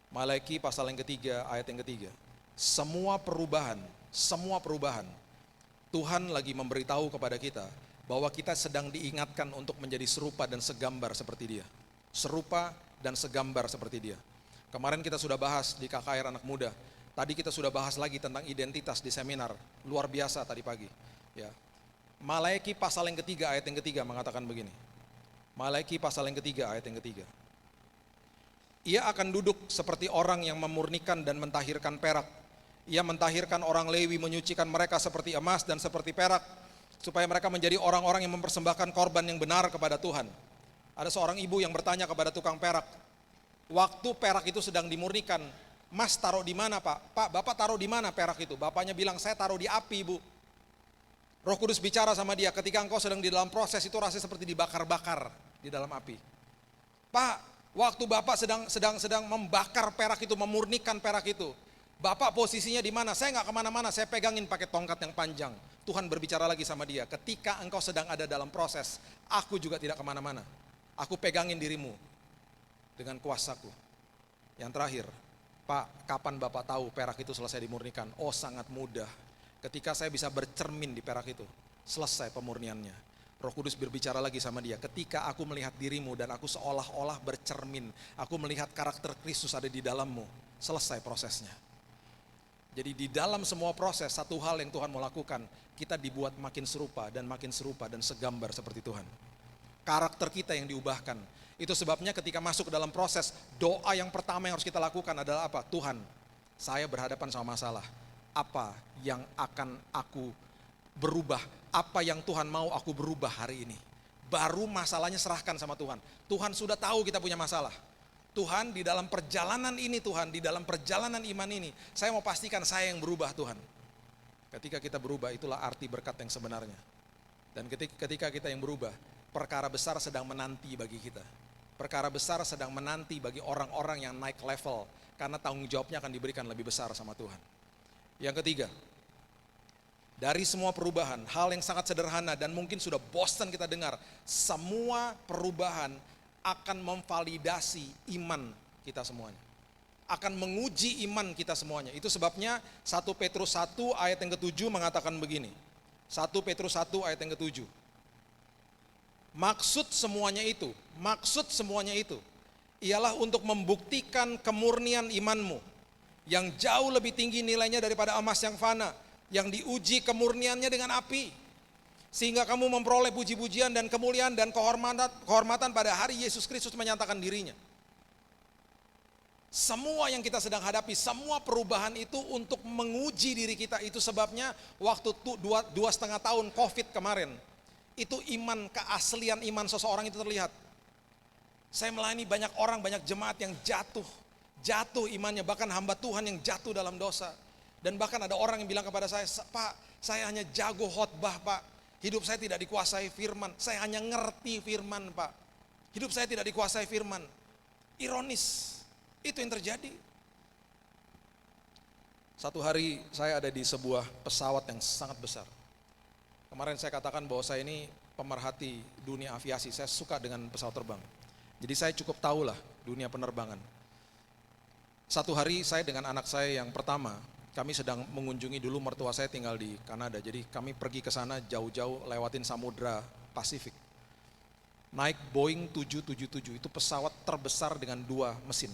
Speaker 3: Malaiki pasal yang ketiga, ayat yang ketiga. Semua perubahan, Tuhan lagi memberitahu kepada kita bahwa kita sedang diingatkan untuk menjadi serupa dan segambar seperti dia. Serupa dan segambar seperti dia. Kemarin kita sudah bahas di KKR Anak Muda. Tadi kita sudah bahas lagi tentang identitas di seminar. Luar biasa tadi pagi. Ya. Malaiki pasal yang ketiga, ayat yang ketiga mengatakan begini. Malaiki pasal yang ketiga, ayat yang ketiga. Ia akan duduk seperti orang yang memurnikan dan mentahirkan perak. Ia mentahirkan orang Lewi, menyucikan mereka seperti emas dan seperti perak, supaya mereka menjadi orang-orang yang mempersembahkan korban yang benar kepada Tuhan. Ada seorang ibu yang bertanya kepada tukang perak, waktu perak itu sedang dimurnikan, "Mas taruh di mana, Pak? Pak, Bapak taruh di mana perak itu?" Bapaknya bilang, "Saya taruh di api, Bu." Roh Kudus bicara sama dia, ketika engkau sedang di dalam proses itu rasanya seperti dibakar-bakar di dalam api. "Pak, waktu Bapak sedang membakar perak itu, memurnikan perak itu, Bapak posisinya di mana?" "Saya nggak kemana-mana, saya pegangin pakai tongkat yang panjang." Tuhan berbicara lagi sama dia, "Ketika engkau sedang ada dalam proses, aku juga tidak kemana-mana. Aku pegangin dirimu dengan kuasaku." Yang terakhir, "Pak, kapan Bapak tahu perak itu selesai dimurnikan?" "Oh, sangat mudah. Ketika saya bisa bercermin di perak itu, selesai pemurniannya. Roh Kudus berbicara lagi sama dia, ketika aku melihat dirimu dan aku seolah-olah bercermin, aku melihat karakter Kristus ada di dalammu, selesai prosesnya. Jadi di dalam semua proses, satu hal yang Tuhan mau lakukan, kita dibuat makin serupa dan segambar seperti Tuhan. Karakter kita yang diubahkan. Itu sebabnya ketika masuk ke dalam proses, doa yang pertama yang harus kita lakukan adalah apa? Tuhan, saya berhadapan sama masalah. Apa yang akan aku berubah? Apa yang Tuhan mau aku berubah hari ini? Baru masalahnya serahkan sama Tuhan. Tuhan sudah tahu kita punya masalah. Tuhan, di dalam perjalanan ini Tuhan, di dalam perjalanan iman ini, saya mau pastikan saya yang berubah Tuhan. Ketika kita berubah, itulah arti berkat yang sebenarnya. Dan ketika kita yang berubah, perkara besar sedang menanti bagi kita. Perkara besar sedang menanti bagi orang-orang yang naik level, karena tanggung jawabnya akan diberikan lebih besar sama Tuhan. Yang ketiga, dari semua perubahan, hal yang sangat sederhana dan mungkin sudah bosan kita dengar, semua perubahan akan memvalidasi iman kita semuanya. Akan menguji iman kita semuanya. Itu sebabnya 1 Petrus 1 ayat yang ke-7 mengatakan begini. 1 Petrus 1 ayat yang ke-7. Maksud semuanya itu ialah untuk membuktikan kemurnian imanmu yang jauh lebih tinggi nilainya daripada emas yang fana, yang diuji kemurniannya dengan api, sehingga kamu memperoleh puji-pujian dan kemuliaan dan kehormatan pada hari Yesus Kristus menyatakan dirinya. Semua yang kita sedang hadapi, semua perubahan itu untuk menguji diri kita. Itu sebabnya waktu 2,5 tahun COVID kemarin, itu iman, keaslian iman seseorang itu terlihat. Saya melayani banyak orang, banyak jemaat yang jatuh imannya, bahkan hamba Tuhan yang jatuh dalam dosa. Dan bahkan ada orang yang bilang kepada saya, Pak, saya hanya jago khotbah Pak. Hidup saya tidak dikuasai firman, saya hanya ngerti firman Pak. Hidup saya tidak dikuasai firman. Ironis, itu yang terjadi. Satu hari saya ada di sebuah pesawat yang sangat besar. Kemarin saya katakan bahwa saya ini pemerhati dunia aviasi, saya suka dengan pesawat terbang. Jadi saya cukup tahulah dunia penerbangan. Satu hari saya dengan anak saya yang pertama, kami sedang mengunjungi, dulu mertua saya tinggal di Kanada, jadi kami pergi ke sana jauh-jauh lewatin Samudra Pasifik. Naik Boeing 777, itu pesawat terbesar dengan 2 mesin.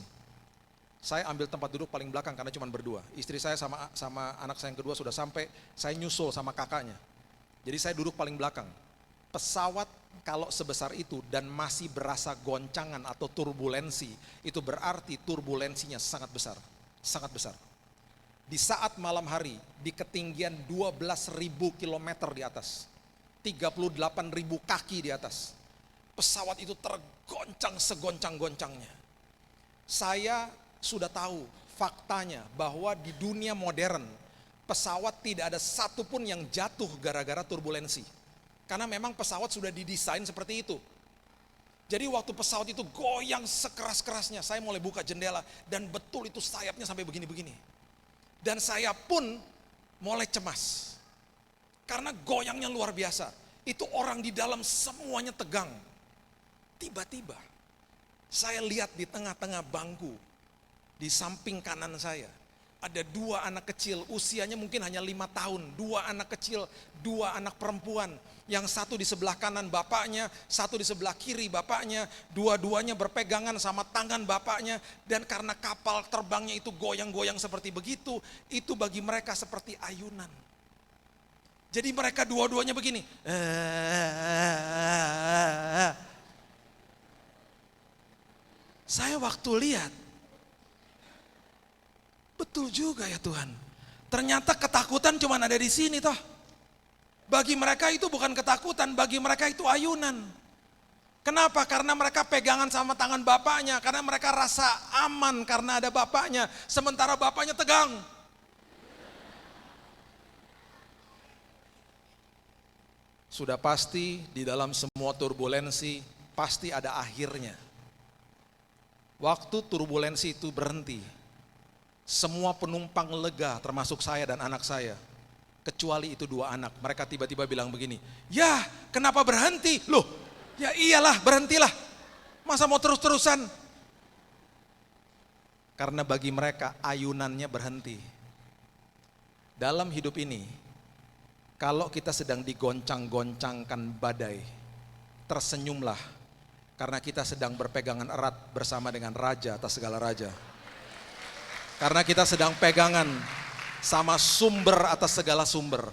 Speaker 3: Saya ambil tempat duduk paling belakang karena cuma berdua. Istri saya sama anak saya yang kedua sudah sampai, saya nyusul sama kakaknya. Jadi saya duduk paling belakang. Pesawat kalau sebesar itu dan masih berasa goncangan atau turbulensi, itu berarti turbulensinya sangat besar, sangat besar. Di saat malam hari, di ketinggian 12.000 km di atas, 38.000 kaki di atas, pesawat itu tergoncang segoncang-goncangnya. Saya sudah tahu faktanya bahwa di dunia modern, pesawat tidak ada satupun yang jatuh gara-gara turbulensi. Karena memang pesawat sudah didesain seperti itu. Jadi waktu pesawat itu goyang sekeras-kerasnya, saya mulai buka jendela dan betul itu sayapnya sampai begini-begini. Dan saya pun mulai cemas. Karena goyangnya luar biasa. Itu orang di dalam semuanya tegang. Tiba-tiba saya lihat di tengah-tengah bangku, di samping kanan saya, ada 2 anak kecil, usianya mungkin hanya 5 tahun. 2 anak kecil, 2 anak perempuan. Yang satu di sebelah kanan bapaknya, satu di sebelah kiri bapaknya. Dua-duanya berpegangan sama tangan bapaknya. Dan karena kapal terbangnya itu goyang-goyang seperti begitu, itu bagi mereka seperti ayunan. Jadi mereka dua-duanya begini. Saya waktu lihat, betul juga ya Tuhan. Ternyata ketakutan cuma ada di sini toh. Bagi mereka itu bukan ketakutan, bagi mereka itu ayunan. Kenapa? Karena mereka pegangan sama tangan bapaknya, karena mereka rasa aman karena ada bapaknya, sementara bapaknya tegang. Sudah pasti di dalam semua turbulensi pasti ada akhirnya. Waktu turbulensi itu berhenti, semua penumpang lega termasuk saya dan anak saya. Kecuali itu 2 anak, mereka tiba-tiba bilang begini, ya kenapa berhenti? Loh, ya iyalah berhentilah, masa mau terus-terusan? Karena bagi mereka ayunannya berhenti. Dalam hidup ini, Kalau kita sedang digoncang-goncangkan badai, tersenyumlah karena kita sedang berpegangan erat bersama dengan Raja atas segala raja. Karena kita sedang pegangan sama sumber atas segala sumber.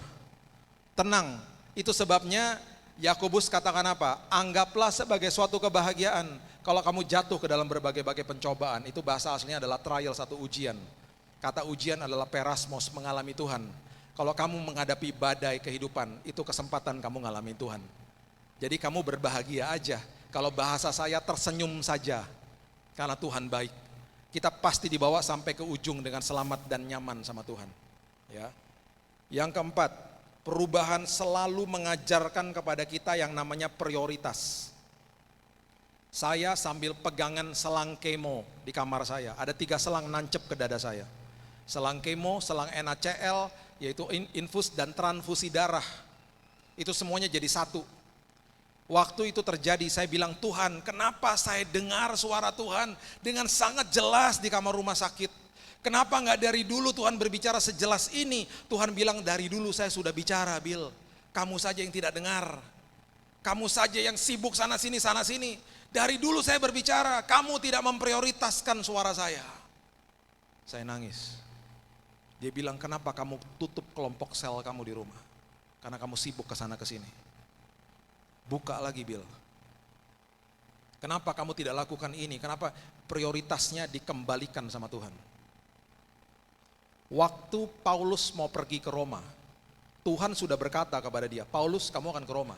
Speaker 3: Tenang, itu sebabnya Yakobus katakan apa? Anggaplah sebagai suatu kebahagiaan kalau kamu jatuh ke dalam berbagai-bagai pencobaan. Itu bahasa aslinya adalah trial, satu ujian. Kata ujian adalah perasmos, mengalami Tuhan. Kalau kamu menghadapi badai kehidupan, itu kesempatan kamu mengalami Tuhan. Jadi kamu berbahagia aja. Kalau bahasa saya, tersenyum saja. Karena Tuhan baik. Kita pasti dibawa sampai ke ujung dengan selamat dan nyaman sama Tuhan. Ya. Yang keempat, perubahan selalu mengajarkan kepada kita yang namanya prioritas. Saya sambil pegangan selang kemo di kamar saya. Ada 3 selang nancep ke dada saya. Selang kemo, selang NaCl, yaitu infus dan transfusi darah. Itu semuanya jadi satu. Waktu itu terjadi, saya bilang, Tuhan, kenapa saya dengar suara Tuhan dengan sangat jelas di kamar rumah sakit? Kenapa nggak dari dulu Tuhan berbicara sejelas ini? Tuhan bilang, dari dulu saya sudah bicara, Bill. Kamu saja yang tidak dengar. Kamu saja yang sibuk sana sini. Dari dulu saya berbicara, kamu tidak memprioritaskan suara saya. Saya nangis. Dia bilang, kenapa kamu tutup kelompok sel kamu di rumah? Karena kamu sibuk kesana kesini. Buka lagi, Bill. Kenapa kamu tidak lakukan ini? Kenapa prioritasnya dikembalikan sama Tuhan? Waktu Paulus mau pergi ke Roma, Tuhan sudah berkata kepada dia, Paulus, kamu akan ke Roma.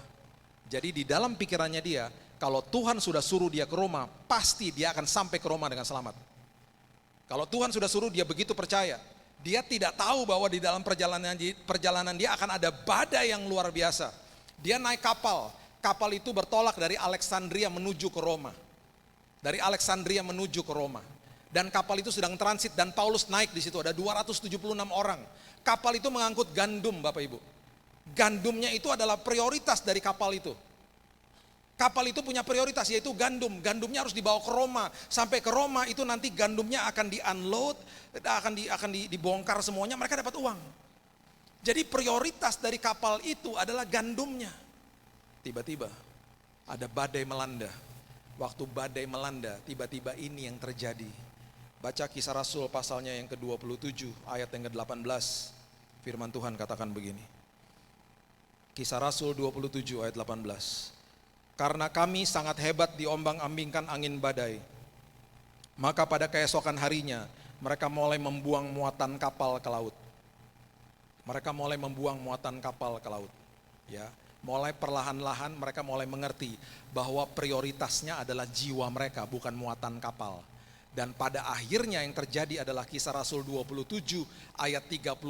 Speaker 3: Jadi di dalam pikirannya dia, kalau Tuhan sudah suruh dia ke Roma, pasti dia akan sampai ke Roma dengan selamat. Kalau Tuhan sudah suruh, dia begitu percaya. Dia tidak tahu bahwa di dalam perjalanan dia akan ada badai yang luar biasa. Dia naik kapal. Kapal itu bertolak dari Alexandria menuju ke Roma. Dari Alexandria menuju ke Roma. Dan kapal itu sedang transit dan Paulus naik di situ, ada 276 orang. Kapal itu mengangkut gandum, Bapak Ibu. Gandumnya itu adalah prioritas dari kapal itu. Kapal itu punya prioritas, yaitu gandum. Gandumnya harus dibawa ke Roma. Sampai ke Roma itu nanti gandumnya akan di-unload, akan dibongkar semuanya, mereka dapat uang. Jadi prioritas dari kapal itu adalah gandumnya. Tiba-tiba ada badai melanda. Waktu badai melanda, tiba-tiba ini yang terjadi. Baca Kisah Rasul pasalnya yang ke-27, ayat yang ke-18. Firman Tuhan katakan begini. Kisah Rasul 27 ayat 18. Karena kami sangat hebat diombang-ambingkan angin badai, maka pada keesokan harinya mereka mulai membuang muatan kapal ke laut. Mereka mulai membuang muatan kapal ke laut. Ya, mulai perlahan-lahan mereka mulai mengerti bahwa prioritasnya adalah jiwa mereka, bukan muatan kapal. Dan pada akhirnya yang terjadi adalah Kisah Rasul 27 ayat 38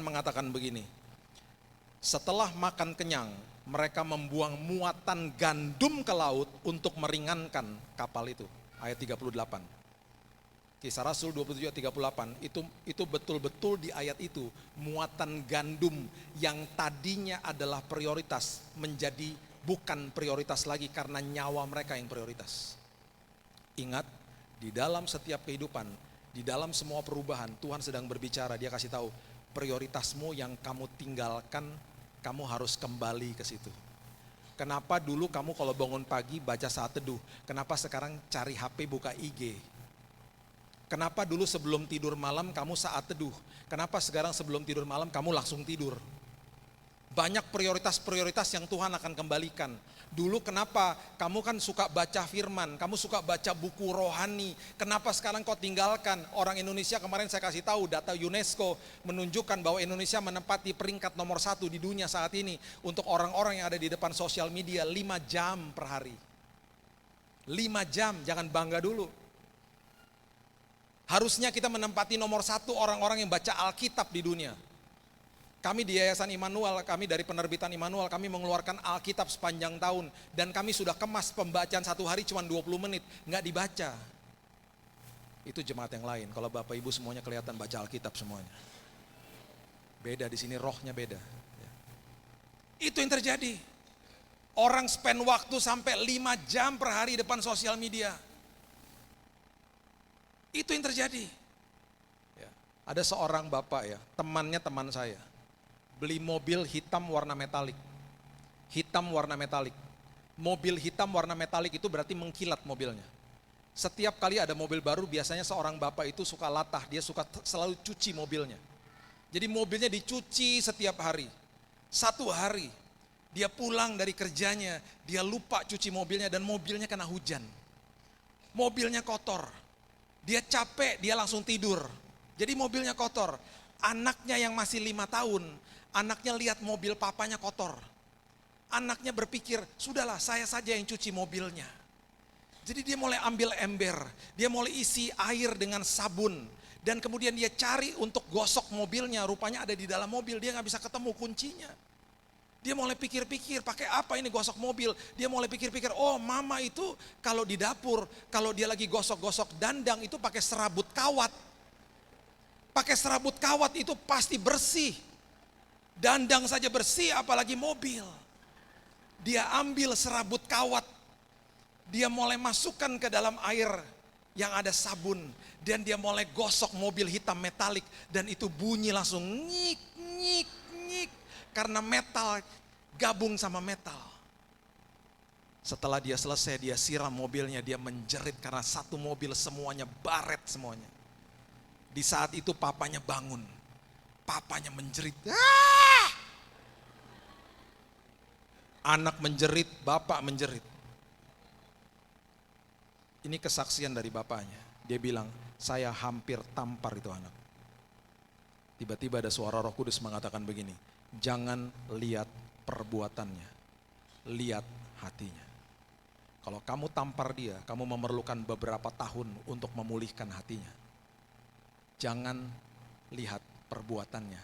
Speaker 3: mengatakan begini. Setelah makan kenyang, mereka membuang muatan gandum ke laut untuk meringankan kapal itu. Ayat 38. Kisah Rasul 27 ayat 38, itu betul-betul di ayat itu muatan gandum yang tadinya adalah prioritas menjadi bukan prioritas lagi karena nyawa mereka yang prioritas. Ingat, di dalam setiap kehidupan, di dalam semua perubahan, Tuhan sedang berbicara, dia kasih tahu, prioritasmu yang kamu tinggalkan, kamu harus kembali ke situ. Kenapa dulu kamu kalau bangun pagi baca saat teduh, kenapa sekarang cari HP buka IG? Kenapa dulu sebelum tidur malam kamu saat teduh? Kenapa sekarang sebelum tidur malam kamu langsung tidur? Banyak prioritas-prioritas yang Tuhan akan kembalikan. Dulu kenapa kamu kan suka baca firman, kamu suka baca buku rohani. Kenapa sekarang kau tinggalkan? Orang Indonesia kemarin saya kasih tahu data UNESCO menunjukkan bahwa Indonesia menempati peringkat nomor 1 di dunia saat ini. Untuk orang-orang yang ada di depan sosial media 5 jam per hari. 5 jam, jangan bangga dulu. Harusnya kita menempati nomor 1 orang-orang yang baca Alkitab di dunia. Kami di Yayasan Immanuel, kami dari penerbitan Immanuel, kami mengeluarkan Alkitab sepanjang tahun. Dan kami sudah kemas pembacaan 1 hari cuma 20 menit, nggak dibaca. Itu jemaat yang lain, kalau Bapak Ibu semuanya kelihatan baca Alkitab semuanya. Beda di sini, rohnya beda. Itu yang terjadi. Orang spend waktu sampai 5 jam per hari depan sosial media. Itu yang terjadi. Ya. Ada seorang bapak ya, temannya teman saya. beli mobil hitam warna metalik. Hitam warna metalik. Mobil hitam warna metalik itu berarti mengkilat mobilnya. Setiap kali ada mobil baru biasanya seorang bapak itu suka latah, dia suka selalu cuci mobilnya. Jadi mobilnya dicuci setiap hari. Satu hari dia pulang dari kerjanya, dia lupa cuci mobilnya dan mobilnya kena hujan. Mobilnya kotor. Dia capek, dia langsung tidur. Jadi mobilnya kotor. Anaknya yang masih 5 tahun, anaknya lihat mobil papanya kotor. Anaknya berpikir, sudahlah saya saja yang cuci mobilnya. Jadi dia mulai ambil ember, dia mulai isi air dengan sabun. Dan kemudian dia cari untuk gosok mobilnya, rupanya ada di dalam mobil, dia gak bisa ketemu kuncinya. Dia mulai pikir-pikir, pakai apa ini gosok mobil? Dia mulai pikir-pikir, oh mama itu kalau di dapur, kalau dia lagi gosok-gosok dandang itu pakai serabut kawat. Pakai serabut kawat itu pasti bersih. Dandang saja bersih, apalagi mobil. Dia ambil serabut kawat, dia mulai masukkan ke dalam air yang ada sabun. Dan dia mulai gosok mobil hitam metalik. Dan itu bunyi langsung nyik, nyik, nyik. Karena metal gabung sama metal. Setelah dia selesai, dia siram mobilnya, dia menjerit karena satu mobil semuanya baret semuanya. Di saat itu papanya bangun. Papanya menjerit. Ah! Anak menjerit, bapak menjerit. Ini kesaksian dari bapaknya. Dia bilang, saya hampir tampar itu anak. Tiba-tiba ada suara Roh Kudus mengatakan begini, jangan lihat perbuatannya, lihat hatinya. Kalau kamu tampar dia, kamu memerlukan beberapa tahun untuk memulihkan hatinya. Jangan lihat perbuatannya,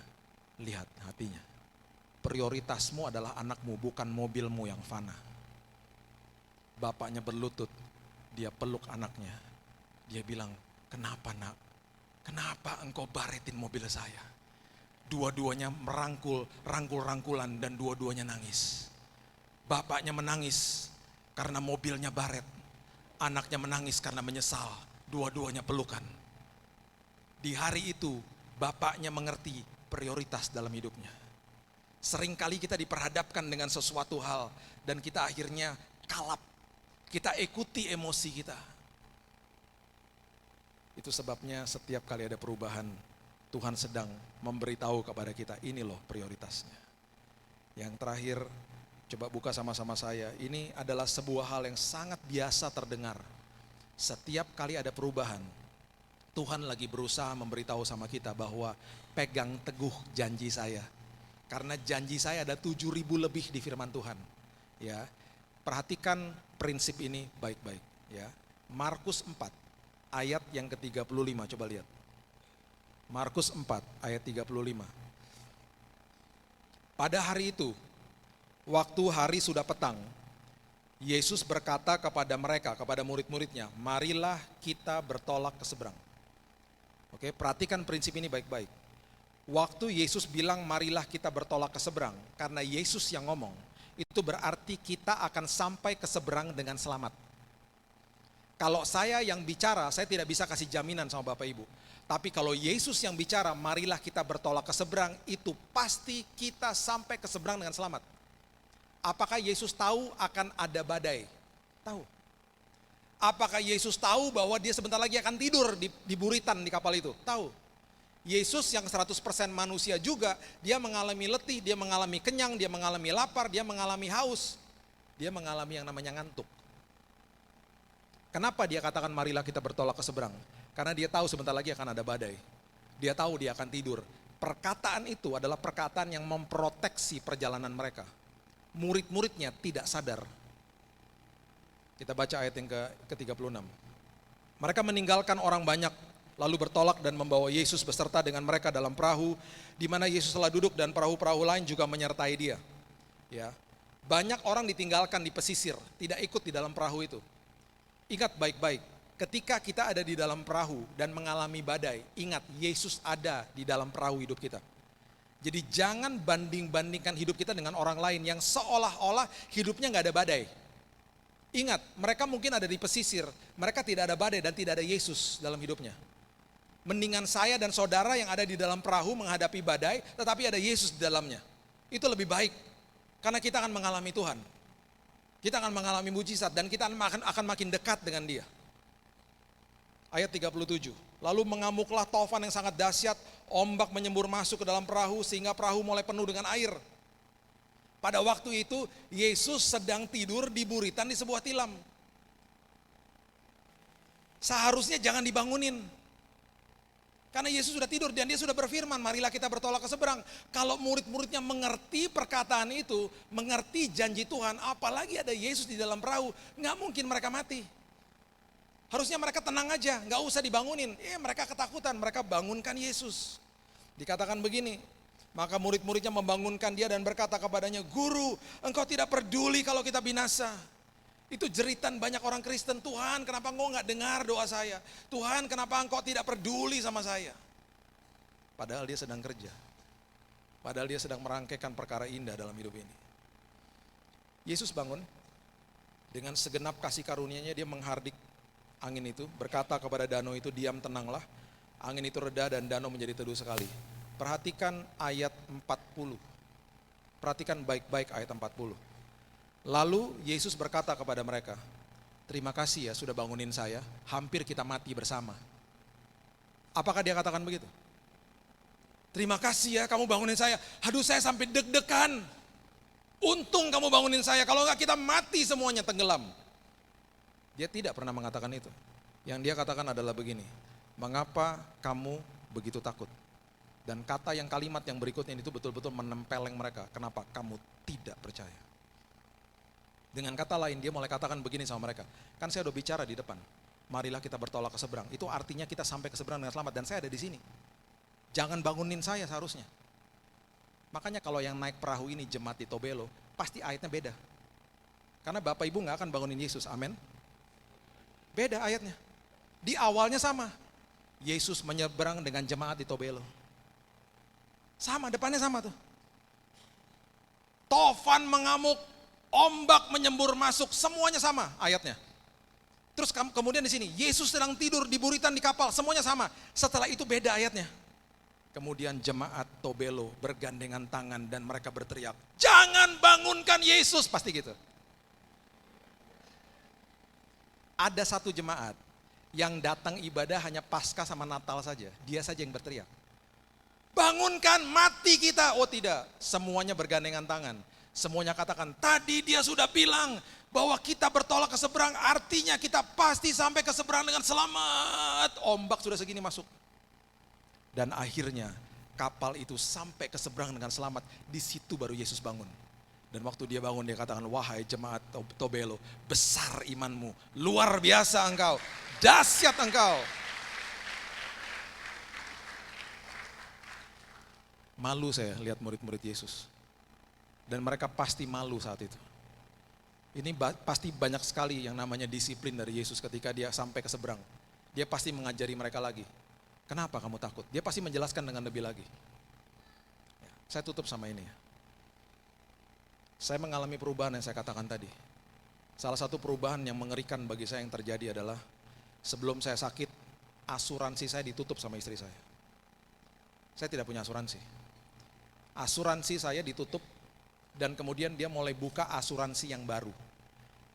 Speaker 3: lihat hatinya. Prioritasmu adalah anakmu, bukan mobilmu yang fana. Bapaknya berlutut, dia peluk anaknya. Dia bilang, kenapa nak? Kenapa engkau baretin mobil saya? Dua-duanya rangkul-rangkulan dan dua-duanya nangis. Bapaknya menangis karena mobilnya baret. Anaknya menangis karena menyesal. Dua-duanya pelukan. Di hari itu bapaknya mengerti prioritas dalam hidupnya. Seringkali kita diperhadapkan dengan sesuatu hal dan kita akhirnya kalap. Kita ikuti emosi kita. Itu sebabnya setiap kali ada perubahan, Tuhan sedang memberitahu kepada kita, ini loh prioritasnya. Yang terakhir, coba buka sama-sama saya. Ini adalah sebuah hal yang sangat biasa terdengar. Setiap kali ada perubahan, Tuhan lagi berusaha memberitahu sama kita bahwa pegang teguh janji saya. Karena janji saya ada 7.000 lebih di firman Tuhan. Ya, perhatikan prinsip ini baik-baik. Ya, Markus 4 ayat yang ke-35, coba lihat. Markus 4 ayat 35. Pada hari itu, waktu hari sudah petang, Yesus berkata kepada mereka, kepada murid-muridnya, marilah kita bertolak ke seberang. Oke, perhatikan prinsip ini baik-baik. Waktu Yesus bilang marilah kita bertolak ke seberang, karena Yesus yang ngomong, itu berarti kita akan sampai ke seberang dengan selamat. Kalau saya yang bicara, saya tidak bisa kasih jaminan sama Bapak Ibu. Tapi kalau Yesus yang bicara, marilah kita bertolak ke seberang, itu pasti kita sampai ke seberang dengan selamat. Apakah Yesus tahu akan ada badai? Tahu. Apakah Yesus tahu bahwa dia sebentar lagi akan tidur di buritan di kapal itu? Tahu. Yesus yang 100% manusia juga, dia mengalami letih, dia mengalami kenyang, dia mengalami lapar, dia mengalami haus. Dia mengalami yang namanya ngantuk. Kenapa dia katakan marilah kita bertolak ke seberang? Karena dia tahu sebentar lagi akan ada badai. Dia tahu dia akan tidur. Perkataan itu adalah perkataan yang memproteksi perjalanan mereka. Murid-muridnya tidak sadar. Kita baca ayat yang ke-36. Mereka meninggalkan orang banyak, lalu bertolak dan membawa Yesus beserta dengan mereka dalam perahu, di mana Yesus telah duduk dan perahu-perahu lain juga menyertai dia. Ya, banyak orang ditinggalkan di pesisir, tidak ikut di dalam perahu itu. Ingat baik-baik, ketika kita ada di dalam perahu dan mengalami badai, ingat Yesus ada di dalam perahu hidup kita. Jadi jangan banding-bandingkan hidup kita dengan orang lain yang seolah-olah hidupnya gak ada badai. Ingat, mereka mungkin ada di pesisir, mereka tidak ada badai dan tidak ada Yesus dalam hidupnya. Mendingan saya dan saudara yang ada di dalam perahu menghadapi badai, tetapi ada Yesus di dalamnya. Itu lebih baik, karena kita akan mengalami Tuhan. Kita akan mengalami mujizat dan kita akan makin dekat dengan Dia. Ayat 37, lalu mengamuklah taufan yang sangat dahsyat, ombak menyembur masuk ke dalam perahu sehingga perahu mulai penuh dengan air. Pada waktu itu Yesus sedang tidur di buritan di sebuah tilam. Seharusnya jangan dibangunin. Karena Yesus sudah tidur dan dia sudah berfirman, marilah kita bertolak ke seberang. Kalau murid-muridnya mengerti perkataan itu, mengerti janji Tuhan, apalagi ada Yesus di dalam perahu, nggak mungkin mereka mati. Harusnya mereka tenang aja, nggak usah dibangunin. Mereka ketakutan, mereka bangunkan Yesus. Dikatakan begini, maka murid-muridnya membangunkan dia dan berkata kepadanya, Guru, engkau tidak peduli kalau kita binasa. Itu jeritan banyak orang Kristen, Tuhan kenapa engkau nggak dengar doa saya? Tuhan kenapa engkau tidak peduli sama saya? Padahal dia sedang kerja. Padahal dia sedang merangkaikan perkara indah dalam hidup ini. Yesus bangun, dengan segenap kasih karunia-Nya dia menghardik angin itu, berkata kepada danau itu, diam tenanglah. Angin itu reda dan danau menjadi teduh sekali. Perhatikan ayat 40. Perhatikan baik-baik ayat 40. Lalu Yesus berkata kepada mereka, terima kasih ya sudah bangunin saya, hampir kita mati bersama. Apakah dia katakan begitu? Terima kasih ya kamu bangunin saya, aduh saya sampai deg-degan. Untung kamu bangunin saya, kalau enggak kita mati semuanya tenggelam. Dia tidak pernah mengatakan itu. Yang dia katakan adalah begini, mengapa kamu begitu takut? Dan kalimat yang berikutnya itu betul-betul menempeleng mereka, kenapa kamu tidak percaya? Dengan kata lain dia mulai katakan begini sama mereka, kan saya udah bicara di depan, marilah kita bertolak ke seberang. Itu artinya kita sampai ke seberang dengan selamat dan saya ada di sini. Jangan bangunin saya seharusnya. Makanya kalau yang naik perahu ini jemaat di Tobelo, pasti ayatnya beda. Karena Bapak Ibu gak akan bangunin Yesus, amin. Beda ayatnya. Di awalnya sama, Yesus menyeberang dengan jemaat di Tobelo. Sama, depannya sama tuh. Tofan mengamuk, ombak menyembur masuk, semuanya sama ayatnya. Terus kemudian di sini, Yesus sedang tidur di buritan di kapal, semuanya sama. Setelah itu beda ayatnya. Kemudian jemaat Tobelo bergandengan tangan dan mereka berteriak, jangan bangunkan Yesus, pasti gitu. Ada satu jemaat yang datang ibadah hanya Paskah sama Natal saja, dia saja yang berteriak. Bangunkan, mati kita. Oh tidak, semuanya bergandengan tangan. Semuanya katakan, tadi dia sudah bilang bahwa kita bertolak ke seberang, artinya kita pasti sampai ke seberang dengan selamat. Ombak sudah segini masuk. Dan akhirnya kapal itu sampai ke seberang dengan selamat. Di situ baru Yesus bangun. Dan waktu dia bangun dia katakan, wahai jemaat Tobelo, besar imanmu, luar biasa engkau, dahsyat engkau. Malu saya lihat murid-murid Yesus. Dan mereka pasti malu saat itu. Ini pasti banyak sekali yang namanya disiplin dari Yesus ketika dia sampai ke seberang. Dia pasti mengajari mereka lagi. Kenapa kamu takut? Dia pasti menjelaskan dengan lebih lagi. Ya, saya tutup sama ini ya. Saya mengalami perubahan yang saya katakan tadi. Salah satu perubahan yang mengerikan bagi saya yang terjadi adalah sebelum saya sakit, asuransi saya ditutup sama istri saya. Saya tidak punya asuransi. Asuransi saya ditutup. Dan kemudian dia mulai buka asuransi yang baru.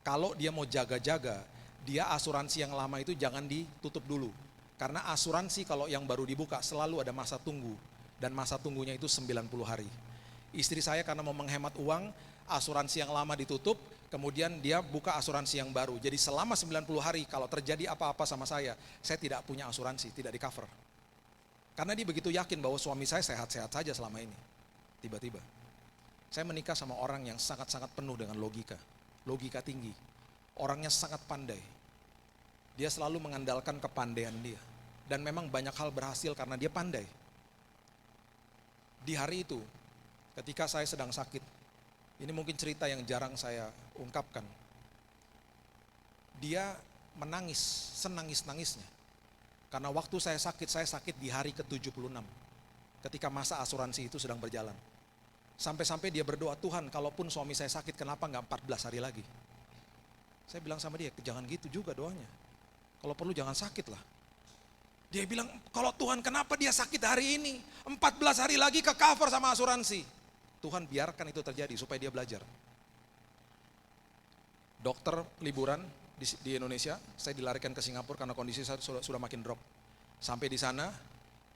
Speaker 3: Kalau dia mau jaga-jaga, dia asuransi yang lama itu jangan ditutup dulu. Karena asuransi kalau yang baru dibuka selalu ada masa tunggu. Dan masa tunggunya itu 90 hari. Istri saya karena mau menghemat uang, asuransi yang lama ditutup, kemudian dia buka asuransi yang baru. Jadi selama 90 hari kalau terjadi apa-apa sama saya tidak punya asuransi, tidak di cover. Karena dia begitu yakin bahwa suami saya sehat-sehat saja selama ini. Tiba-tiba. Saya menikah sama orang yang sangat-sangat penuh dengan logika. Logika tinggi. Orangnya sangat pandai. Dia selalu mengandalkan kepandaian dia. Dan memang banyak hal berhasil karena dia pandai. Di hari itu, ketika saya sedang sakit, ini mungkin cerita yang jarang saya ungkapkan. Dia menangis, senangis-nangisnya. Karena waktu saya sakit di hari ke-76. Ketika masa asuransi itu sedang berjalan. Sampai-sampai dia berdoa, Tuhan kalaupun suami saya sakit kenapa enggak 14 hari lagi? Saya bilang sama dia, jangan gitu juga doanya. Kalau perlu jangan sakit lah. Dia bilang, kalau Tuhan kenapa dia sakit hari ini? 14 hari lagi ke cover sama asuransi. Tuhan biarkan itu terjadi supaya dia belajar. Dokter liburan di Indonesia, saya dilarikan ke Singapura karena kondisi saya sudah makin drop. Sampai di sana,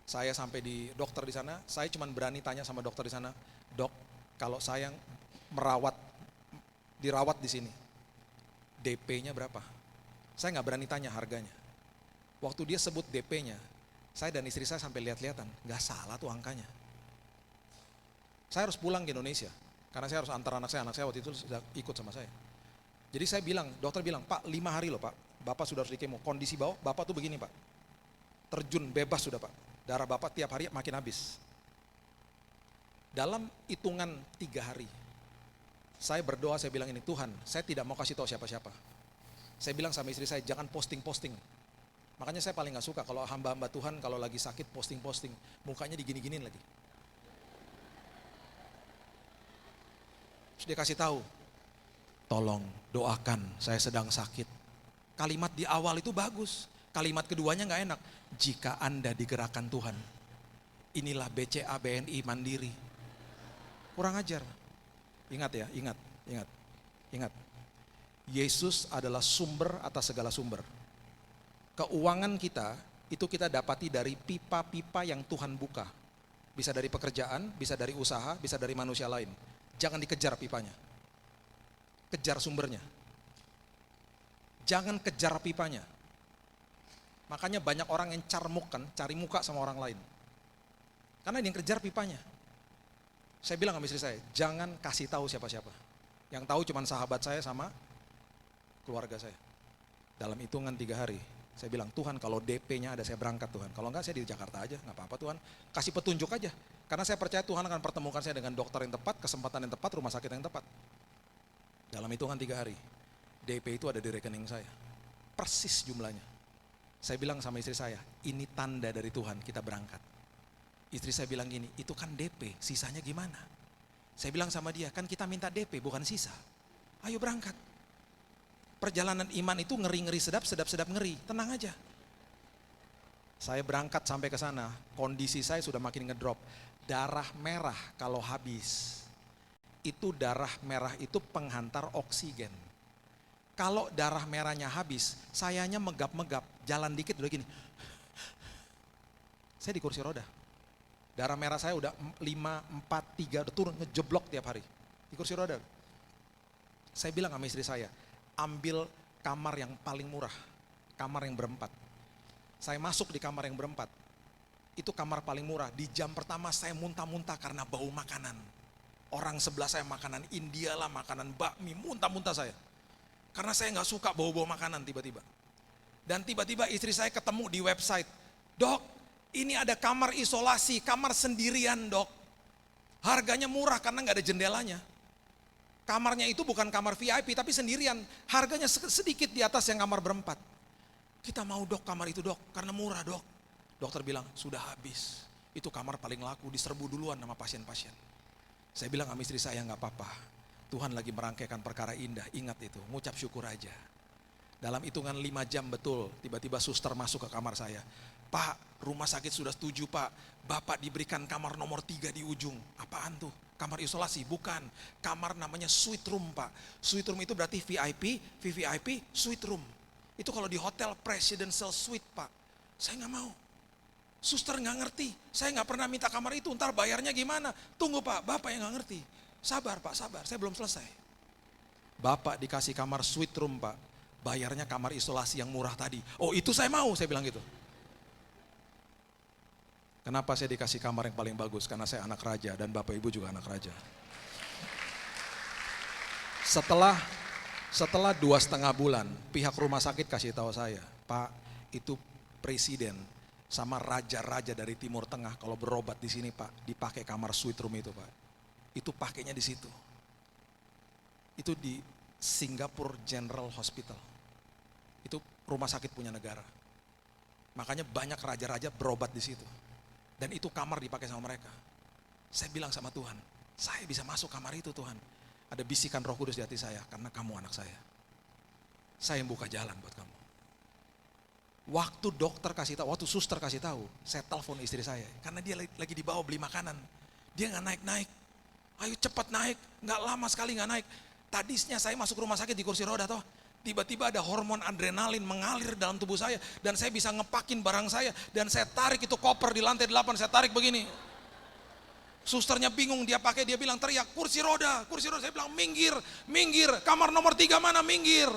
Speaker 3: saya sampai di dokter di sana, saya cuma berani tanya sama dokter di sana, "Dok, kalau saya dirawat di sini, DP-nya berapa?" Saya nggak berani tanya harganya. Waktu dia sebut DP-nya, saya dan istri saya sampai lihat-lihatan, nggak salah tuh angkanya. Saya harus pulang ke Indonesia, karena saya harus antar anak saya waktu itu sudah ikut sama saya. Jadi saya bilang, dokter bilang, "Pak, 5 hari loh Pak, Bapak sudah harus di kemo, kondisi bawah Bapak tuh begini Pak, terjun bebas sudah Pak, darah Bapak tiap hari makin habis." Dalam hitungan 3 hari, saya berdoa, saya bilang ini, "Tuhan, saya tidak mau kasih tahu siapa-siapa." Saya bilang sama istri saya, "Jangan posting-posting." Makanya saya paling gak suka kalau hamba-hamba Tuhan kalau lagi sakit posting-posting, mukanya digini-giniin lagi. Terus dia kasih tahu, "Tolong doakan, saya sedang sakit." Kalimat di awal itu bagus, kalimat keduanya gak enak. "Jika Anda digerakkan Tuhan, inilah BCA BNI Mandiri." Kurang ajar. Ingat ya, ingat. Yesus adalah sumber atas segala sumber. Keuangan kita, itu kita dapati dari pipa-pipa yang Tuhan buka. Bisa dari pekerjaan, bisa dari usaha, bisa dari manusia lain. Jangan dikejar pipanya. Kejar sumbernya. Jangan kejar pipanya. Makanya banyak orang yang carmukan, cari muka sama orang lain. Karena yang kejar pipanya. Saya bilang sama istri saya, jangan kasih tahu siapa-siapa. Yang tahu cuma sahabat saya sama keluarga saya. Dalam hitungan 3 hari, saya bilang, "Tuhan, kalau DP-nya ada saya berangkat Tuhan. Kalau enggak saya di Jakarta aja, nggak apa-apa Tuhan. Kasih petunjuk aja." Karena saya percaya Tuhan akan pertemukan saya dengan dokter yang tepat, kesempatan yang tepat, rumah sakit yang tepat. Dalam hitungan 3 hari, DP itu ada di rekening saya. Persis jumlahnya. Saya bilang sama istri saya, "Ini tanda dari Tuhan, kita berangkat." Istri saya bilang gini, "Itu kan DP, sisanya gimana?" Saya bilang sama dia, "Kan kita minta DP, bukan sisa. Ayo berangkat." Perjalanan iman itu ngeri-ngeri sedap ngeri, tenang aja. Saya berangkat sampai ke sana, kondisi saya sudah makin ngedrop. Darah merah kalau habis, itu darah merah itu penghantar oksigen. Kalau darah merahnya habis, sayanya megap-megap, jalan dikit udah gini. Saya di kursi roda. Darah merah saya udah 5, 4, 3, udah turun, ngejeblok tiap hari. Di kursi roda. Saya bilang sama istri saya, "Ambil kamar yang paling murah, kamar yang berempat." Saya masuk di kamar yang berempat, itu kamar paling murah. Di jam pertama saya muntah-muntah karena bau makanan. Orang sebelah saya makanan India lah, makanan bakmi, muntah-muntah saya. Karena saya gak suka bau-bau makanan tiba-tiba. Dan tiba-tiba istri saya ketemu di website, "Dok, ini ada kamar isolasi, kamar sendirian Dok. Harganya murah karena gak ada jendelanya. Kamarnya itu bukan kamar VIP tapi sendirian. Harganya sedikit di atas yang kamar berempat. Kita mau Dok kamar itu Dok, karena murah Dok." Dokter bilang, "Sudah habis. Itu kamar paling laku, diserbu duluan sama pasien-pasien." Saya bilang sama istri saya, "Gak apa-apa. Tuhan lagi merangkaikan perkara indah, ingat itu, ngucap syukur aja." Dalam hitungan 5 jam betul, tiba-tiba suster masuk ke kamar saya. "Pak, rumah sakit sudah setuju Pak, Bapak diberikan kamar nomor 3 di ujung." "Apaan tuh? Kamar isolasi?" "Bukan, kamar namanya suite room Pak. Suite room itu berarti VIP, VVIP, suite room. Itu kalau di hotel presidential suite Pak." Saya gak mau. "Suster gak ngerti, saya gak pernah minta kamar itu, ntar bayarnya gimana?" "Tunggu Pak, Bapak yang gak ngerti. Sabar Pak, sabar, saya belum selesai." "Bapak dikasih kamar suite room Pak, bayarnya kamar isolasi yang murah tadi." "Oh itu saya mau," saya bilang gitu. Kenapa saya dikasih kamar yang paling bagus? Karena saya anak raja dan Bapak Ibu juga anak raja. Setelah 2,5 bulan, pihak rumah sakit kasih tahu saya, "Pak, itu presiden sama raja-raja dari Timur Tengah kalau berobat di sini Pak, dipakai kamar suite room itu Pak. Itu pakainya di situ." Itu di Singapore General Hospital. Itu rumah sakit punya negara. Makanya banyak raja-raja berobat di situ. Dan itu kamar dipakai sama mereka. Saya bilang sama Tuhan, saya bisa masuk kamar itu Tuhan. Ada bisikan Roh Kudus di hati saya, karena kamu anak saya. Saya yang buka jalan buat kamu. Waktu dokter kasih tahu, waktu suster kasih tahu, saya telepon istri saya. Karena dia lagi dibawa beli makanan. Dia gak naik-naik. Ayo cepat naik, nggak lama sekali nggak naik. Tadinya saya masuk rumah sakit di kursi roda toh. Tiba-tiba ada hormon adrenalin mengalir dalam tubuh saya. Dan saya bisa ngepakin barang saya. Dan saya tarik itu koper di lantai 8, saya tarik begini. Susternya bingung, dia bilang teriak, kursi roda. Saya bilang minggir, kamar nomor 3 mana, minggir.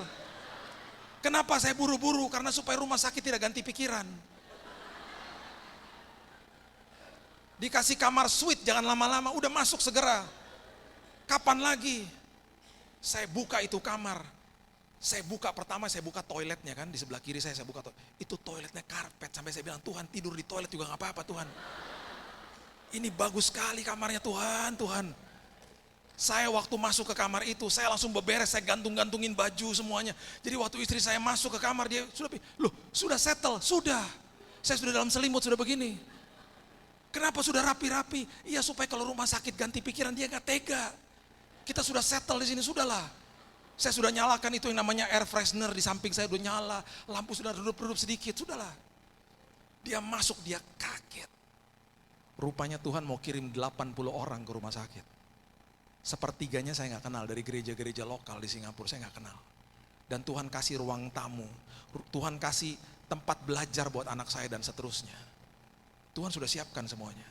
Speaker 3: Kenapa saya buru-buru? Karena supaya rumah sakit tidak ganti pikiran. Dikasih kamar suite, jangan lama-lama, udah masuk segera. Kapan lagi? Saya buka itu kamar. Saya buka pertama, saya buka toiletnya kan, di sebelah kiri saya buka toilet. Itu toiletnya karpet, sampai saya bilang, Tuhan tidur di toilet juga gak apa-apa Tuhan. Ini bagus sekali kamarnya Tuhan. Saya waktu masuk ke kamar itu, saya langsung beberes, saya gantung-gantungin baju semuanya. Jadi waktu istri saya masuk ke kamar, dia sudah settle, sudah. Saya sudah dalam selimut, sudah begini. Kenapa sudah rapi-rapi? Iya supaya kalau rumah sakit ganti pikiran dia gak tega. Kita sudah settle di sini, sudahlah. Saya sudah nyalakan itu yang namanya air freshener di samping saya udah nyala, lampu sudah redup-redup sedikit, sudahlah. Dia masuk, dia kaget. Rupanya Tuhan mau kirim 80 orang ke rumah sakit. Sepertiganya saya gak kenal, dari gereja-gereja lokal di Singapura, saya gak kenal. Dan Tuhan kasih ruang tamu, Tuhan kasih tempat belajar buat anak saya dan seterusnya. Tuhan sudah siapkan semuanya.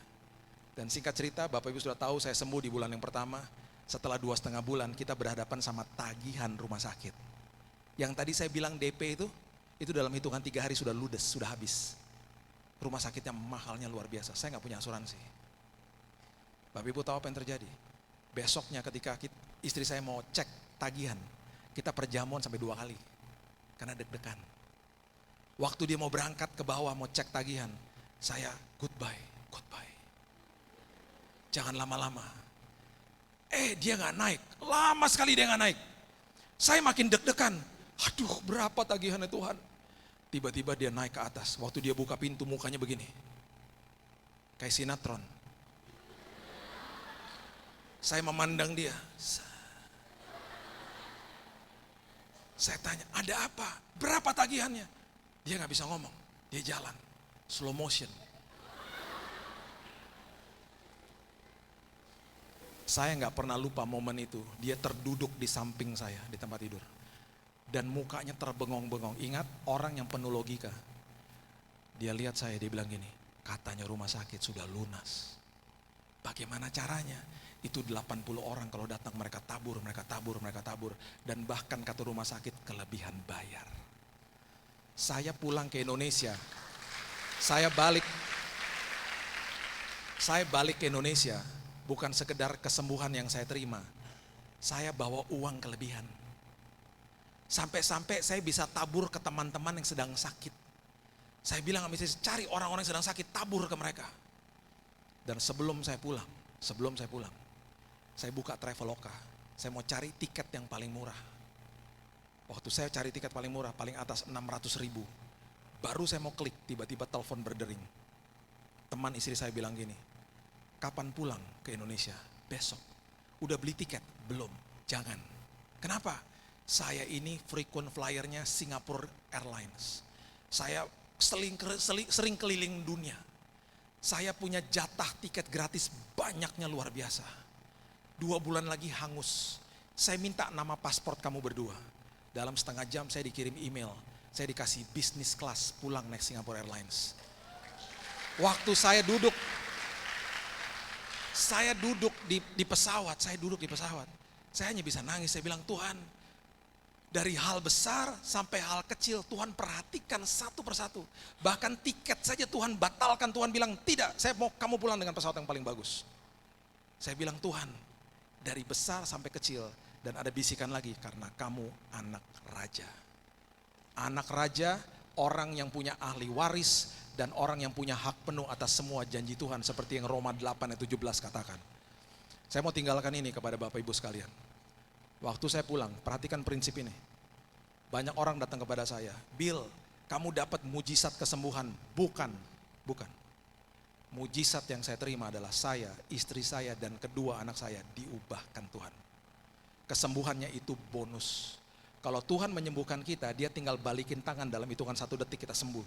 Speaker 3: Dan singkat cerita, Bapak Ibu sudah tahu saya sembuh di bulan yang pertama. Setelah 2,5 bulan kita berhadapan sama tagihan rumah sakit. Yang tadi saya bilang DP itu dalam hitungan 3 hari sudah ludes, sudah habis. Rumah sakitnya mahalnya luar biasa, saya gak punya asuransi. Bapak Ibu tahu apa yang terjadi? Besoknya ketika istri saya mau cek tagihan, kita perjamuan sampai 2 kali. Karena deg-degan. Waktu dia mau berangkat ke bawah mau cek tagihan, saya goodbye. Jangan lama-lama. Dia gak naik, lama sekali dia gak naik. Saya makin deg-degan, aduh berapa tagihannya Tuhan. Tiba-tiba dia naik ke atas, waktu dia buka pintu mukanya begini. Kayak sinetron. Saya memandang dia. Saya tanya, ada apa? Berapa tagihannya? Dia gak bisa ngomong, dia jalan, slow motion. Saya gak pernah lupa momen itu, dia terduduk di samping saya di tempat tidur. Dan mukanya terbengong-bengong, ingat orang yang penuh logika. Dia lihat saya, dia bilang gini, katanya rumah sakit sudah lunas. Bagaimana caranya? Itu 80 orang kalau datang mereka tabur. Dan bahkan kata rumah sakit kelebihan bayar. Saya pulang ke Indonesia, saya balik ke Indonesia. Bukan sekedar kesembuhan yang saya terima, saya bawa uang kelebihan. Sampai-sampai saya bisa tabur ke teman-teman yang sedang sakit. Saya bilang sama istri, cari orang-orang yang sedang sakit, tabur ke mereka. Dan sebelum saya pulang, saya buka Traveloka. Saya mau cari tiket yang paling murah. Waktu saya cari tiket paling murah, paling atas 600.000. Baru saya mau klik, tiba-tiba telepon berdering. Teman istri saya bilang gini, kapan pulang ke Indonesia? Besok. Udah beli tiket? Belum. Jangan. Kenapa? Saya ini frequent flyernya Singapore Airlines. Saya sering keliling dunia. Saya punya jatah tiket gratis banyaknya luar biasa. 2 bulan lagi hangus. Saya minta nama paspor kamu berdua. Dalam setengah jam saya dikirim email. Saya dikasih business class pulang naik Singapore Airlines. Waktu saya duduk di pesawat, saya hanya bisa nangis. Saya bilang, Tuhan, dari hal besar sampai hal kecil Tuhan perhatikan satu persatu. Bahkan tiket saja Tuhan batalkan. Tuhan bilang, tidak, saya mau kamu pulang dengan pesawat yang paling bagus. Saya bilang, Tuhan, dari besar sampai kecil. Dan ada bisikan lagi, karena kamu anak raja. Anak raja, orang yang punya ahli waris, dan orang yang punya hak penuh atas semua janji Tuhan, seperti yang Roma 8 ayat 17 katakan. Saya mau tinggalkan ini kepada Bapak Ibu sekalian. Waktu saya pulang, perhatikan prinsip ini. Banyak orang datang kepada saya, Bill, kamu dapat mujizat kesembuhan. Bukan. Mujizat yang saya terima adalah saya, istri saya, dan kedua anak saya diubahkan Tuhan. Kesembuhannya itu bonus. Kalau Tuhan menyembuhkan kita, dia tinggal balikin tangan dalam hitungan 1 detik kita sembuh.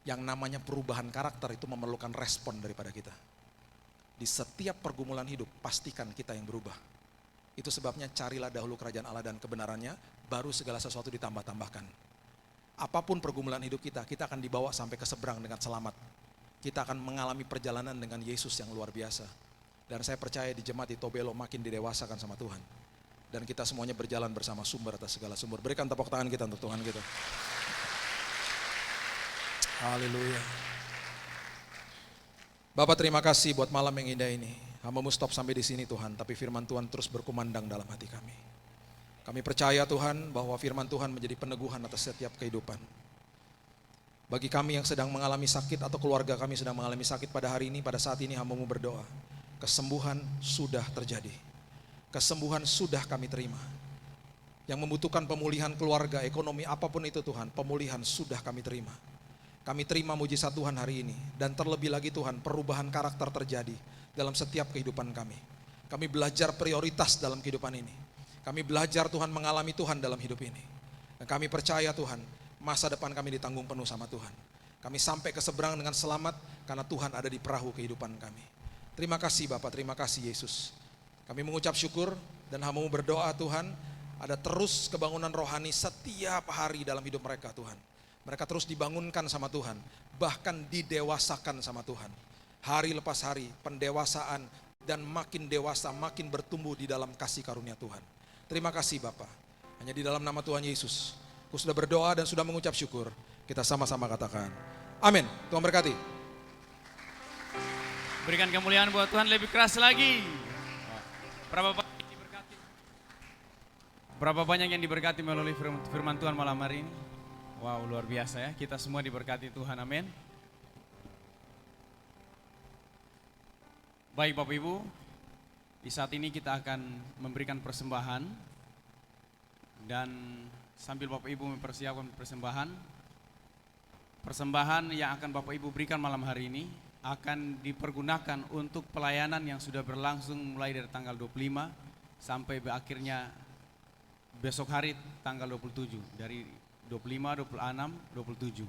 Speaker 3: Yang namanya perubahan karakter itu memerlukan respon daripada kita. Di setiap pergumulan hidup, pastikan kita yang berubah. Itu sebabnya carilah dahulu kerajaan Allah dan kebenarannya, baru segala sesuatu ditambah-tambahkan. Apapun pergumulan hidup kita akan dibawa sampai ke seberang dengan selamat. Kita akan mengalami perjalanan dengan Yesus yang luar biasa. Dan saya percaya di jemaat di Tobelo makin didewasakan sama Tuhan. Dan kita semuanya berjalan bersama sumber atas segala sumber. Berikan tepuk tangan kita untuk Tuhan kita. Haleluya. Bapak terima kasih buat malam yang indah ini. Hamba-Mu stop sampai di sini Tuhan, tapi firman Tuhan terus berkumandang dalam hati kami. Kami percaya Tuhan bahwa firman Tuhan menjadi peneguhan atas setiap kehidupan. Bagi kami yang sedang mengalami sakit atau keluarga kami sedang mengalami sakit pada hari ini, pada saat ini hamba-Mu berdoa. Kesembuhan sudah terjadi. Kesembuhan sudah kami terima. Yang membutuhkan pemulihan keluarga, ekonomi, apapun itu Tuhan, pemulihan sudah kami terima. Kami terima mujizat Tuhan hari ini. Dan terlebih lagi Tuhan, perubahan karakter terjadi dalam setiap kehidupan kami. Kami belajar prioritas dalam kehidupan ini. Kami belajar Tuhan mengalami Tuhan dalam hidup ini. Dan kami percaya Tuhan, masa depan kami ditanggung penuh sama Tuhan. Kami sampai ke seberang dengan selamat karena Tuhan ada di perahu kehidupan kami. Terima kasih Bapak, terima kasih Yesus. Kami mengucap syukur dan hamba-Mu berdoa Tuhan, ada terus kebangunan rohani setiap hari dalam hidup mereka Tuhan. Mereka terus dibangunkan sama Tuhan, bahkan didewasakan sama Tuhan. Hari lepas hari, pendewasaan dan makin dewasa, makin bertumbuh di dalam kasih karunia Tuhan. Terima kasih Bapa. Hanya di dalam nama Tuhan Yesus, aku sudah berdoa dan sudah mengucap syukur. Kita sama-sama katakan, amin. Tuhan berkati.
Speaker 2: Berikan kemuliaan buat Tuhan lebih keras lagi. Berapa banyak yang diberkati melalui firman Tuhan malam hari ini? Wow, luar biasa ya. Kita semua diberkati Tuhan, amin. Baik Bapak Ibu, di saat ini kita akan memberikan persembahan. Dan sambil Bapak Ibu mempersiapkan persembahan yang akan Bapak Ibu berikan malam hari ini akan dipergunakan untuk pelayanan yang sudah berlangsung mulai dari tanggal 25 sampai berakhirnya besok hari tanggal 27, dari 25, 26, 27.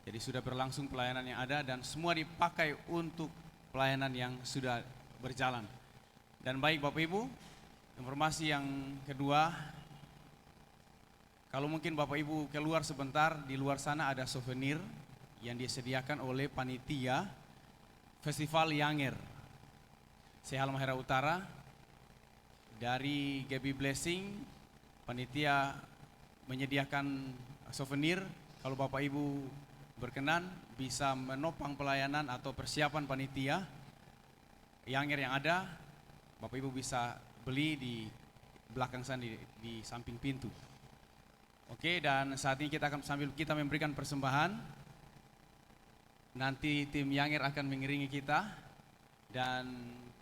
Speaker 2: Jadi sudah berlangsung pelayanan yang ada dan semua dipakai untuk pelayanan yang sudah berjalan. Dan baik Bapak Ibu, informasi yang kedua, kalau mungkin Bapak Ibu keluar sebentar, di luar sana ada souvenir yang disediakan oleh panitia Festival Yanger Se-Halmahera Utara dari Gaby Blessing. Panitia menyediakan souvenir. Kalau Bapak Ibu berkenan bisa menopang pelayanan atau persiapan panitia Yanger yang ada, Bapak Ibu bisa beli di belakang sana di samping pintu. Oke, dan saat ini kita akan sambil kita memberikan persembahan, nanti tim Yanger akan mengiringi kita, dan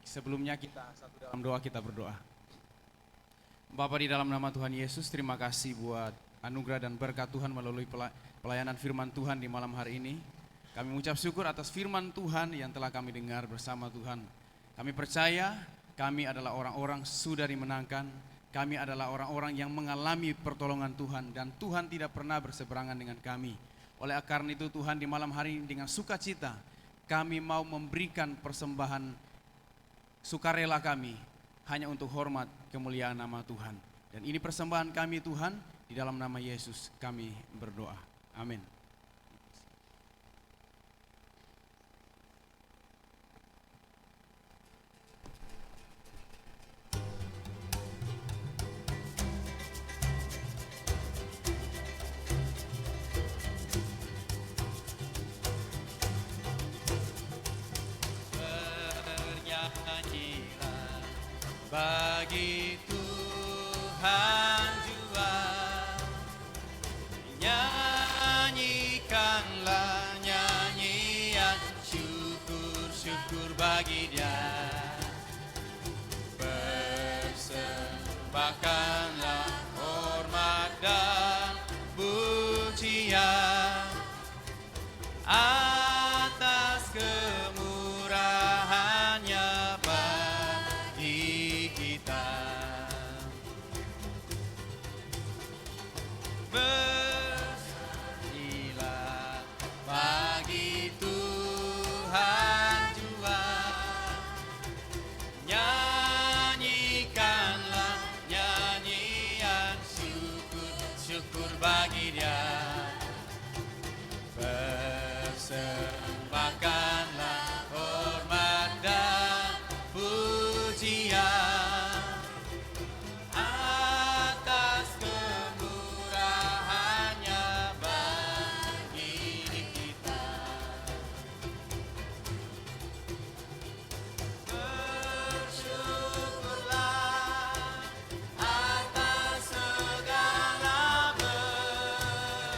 Speaker 2: sebelumnya kita satu dalam doa, kita berdoa. Bapa di dalam nama Tuhan Yesus, terima kasih buat anugerah dan berkat Tuhan melalui pelayanan firman Tuhan di malam hari ini. Kami mengucap syukur atas firman Tuhan yang telah kami dengar bersama Tuhan. Kami percaya kami adalah orang-orang sudah dimenangkan. Kami adalah orang-orang yang mengalami pertolongan Tuhan dan Tuhan tidak pernah berseberangan dengan kami. Oleh karena itu Tuhan, di malam hari ini dengan sukacita kami mau memberikan persembahan sukarela kami hanya untuk hormat kemuliaan nama Tuhan. Dan ini persembahan kami Tuhan, di dalam nama Yesus kami berdoa. Amin. Bagi Tuhan jua, nyanyikanlah nyanyian syukur-syukur bagi Dia. Persembahkanlah hormat dan pujian atas kemurahannya bagi kita. bagi Dia. Persembahkanlah hormat dan pujian atas kemurahannya bagi kita. Bersyukurlah atas segala berkat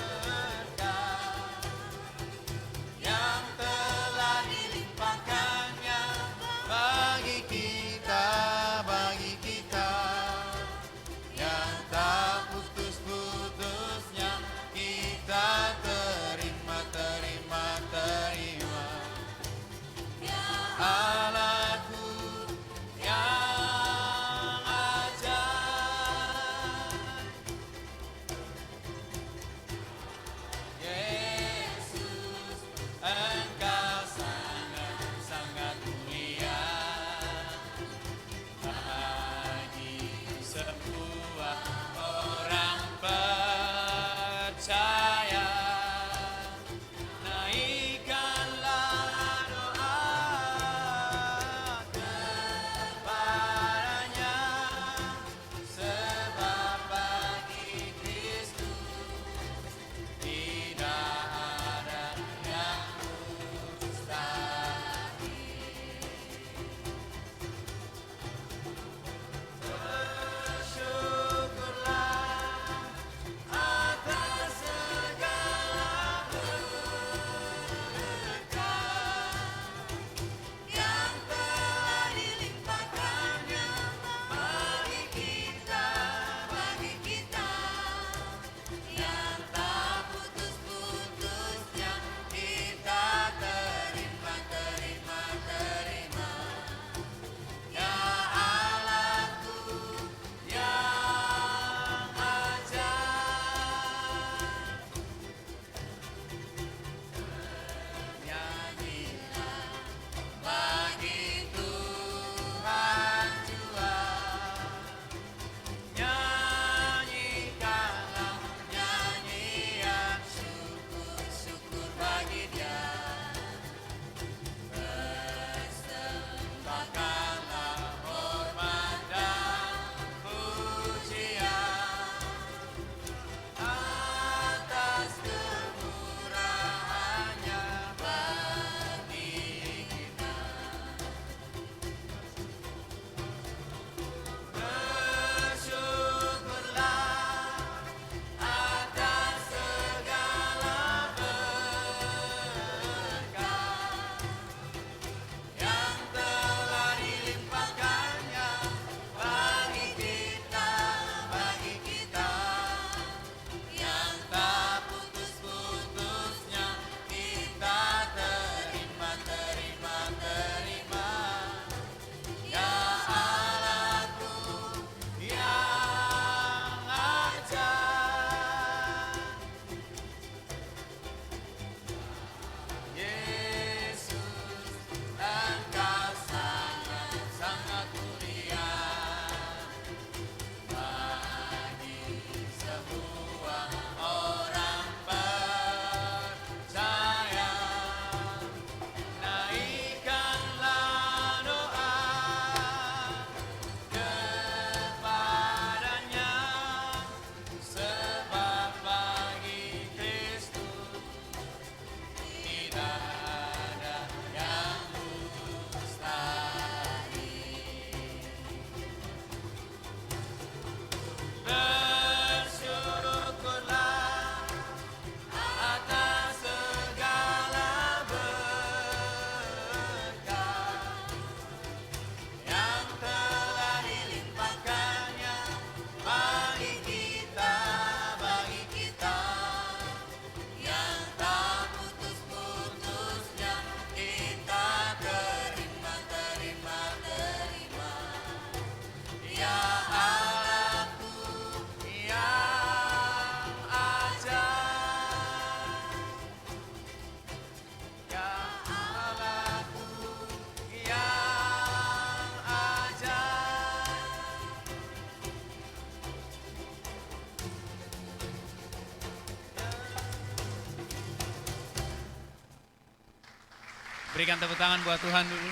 Speaker 2: Berikan tepuk tangan buat Tuhan dulu.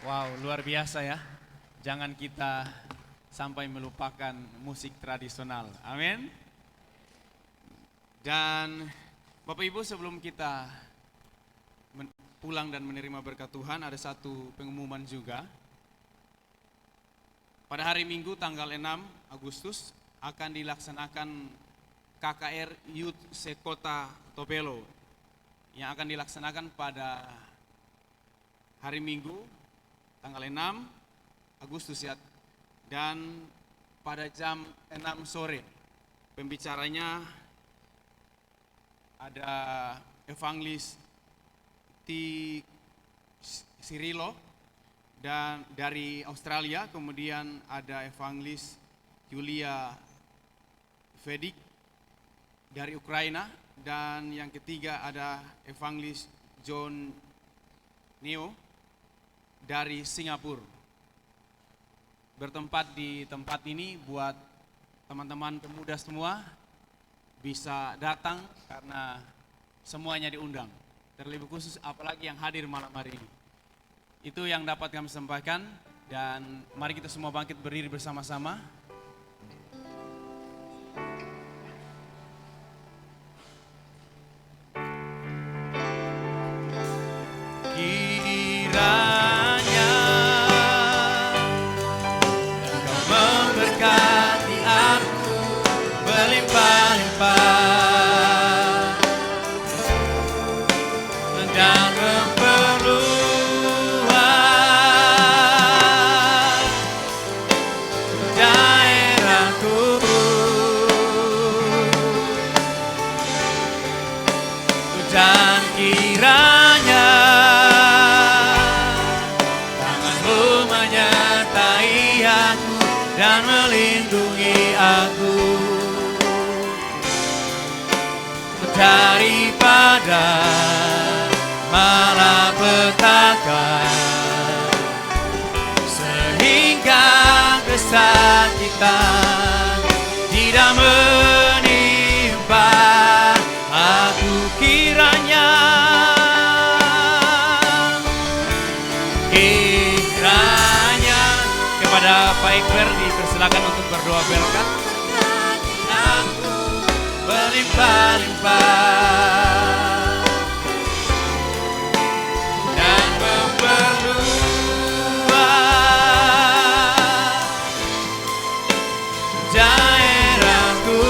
Speaker 2: Wow, luar biasa ya. Jangan kita sampai melupakan musik tradisional. Amin. Dan Bapak Ibu, sebelum kita pulang dan menerima berkat Tuhan, ada satu pengumuman juga. Pada hari Minggu tanggal 6 Agustus akan dilaksanakan KKR Youth Sekota Tobelo yang akan dilaksanakan pada hari Minggu tanggal 6 Agustus ya, dan pada jam 6 sore. Pembicaranya ada Evangelis T. Sirilo dan dari Australia, kemudian ada Evangelis Yulia Vedik dari Ukraina, dan yang ketiga ada Evangelis John Neo dari Singapura. Bertempat di tempat ini buat teman-teman pemuda semua bisa datang karena semuanya diundang. Terlebih khusus apalagi yang hadir malam hari ini. Itu yang dapat kami sampaikan, dan mari kita semua bangkit berdiri bersama-sama. Kiranya Engkau memberkati aku berlimpah-limpah dan memperluas daerahku, dan kiranya dan melindungi aku daripada malapetaka, sehingga kesakitan tidak menimpa aku. Kiranya kepada Pak Iqber dipersilakan untuk berdoa berkat. Aku berlimpah-limpah dan memperluas daerahku,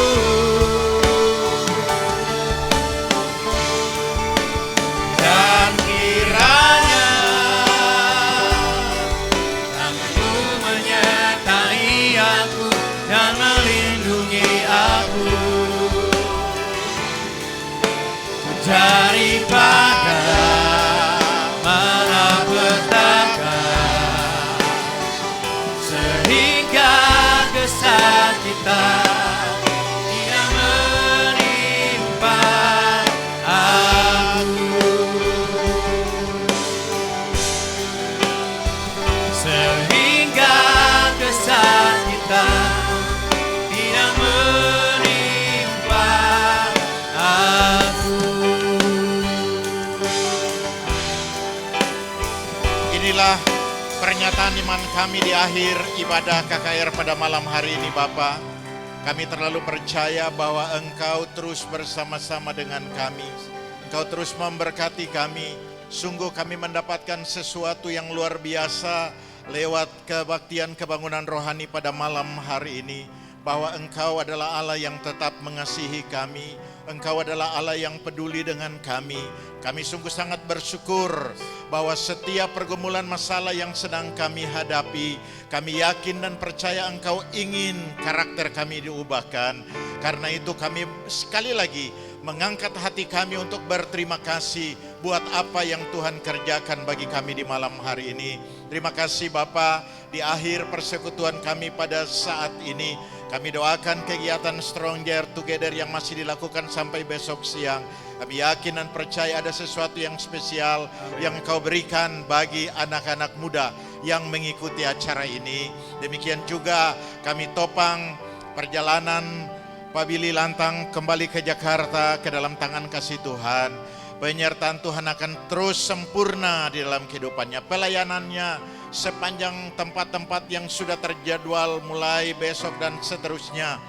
Speaker 2: dan kiranya Aku menyertai aku dan melindungi aku daripada malapetaka, sehingga kesakitan tidak menimpa aku, sehingga kesakitan tidak menimpa aku.
Speaker 4: Inilah pernyataan iman kami di akhir ibadah KKR pada malam hari ini, Bapa. Kami terlalu percaya bahwa Engkau terus bersama-sama dengan kami. Engkau terus memberkati kami. Sungguh kami mendapatkan sesuatu yang luar biasa lewat kebaktian kebangunan rohani pada malam hari ini. Bahwa Engkau adalah Allah yang tetap mengasihi kami. Engkau adalah Allah yang peduli dengan kami. Kami sungguh sangat bersyukur bahwa setiap pergumulan masalah yang sedang kami hadapi, kami yakin dan percaya Engkau ingin karakter kami diubahkan. Karena itu kami sekali lagi mengangkat hati kami untuk berterima kasih buat apa yang Tuhan kerjakan bagi kami di malam hari ini. Terima kasih Bapa, di akhir persekutuan kami pada saat ini, kami doakan kegiatan Strong Dare Together yang masih dilakukan sampai besok siang. Kami yakin dan percaya ada sesuatu yang spesial yang Engkau berikan bagi anak-anak muda yang mengikuti acara ini. Demikian juga kami topang perjalanan Pak Billy Lantang kembali ke Jakarta ke dalam tangan kasih Tuhan. Penyertaan Tuhan akan terus sempurna di dalam kehidupannya. Pelayanannya sepanjang tempat-tempat yang sudah terjadwal mulai besok dan seterusnya.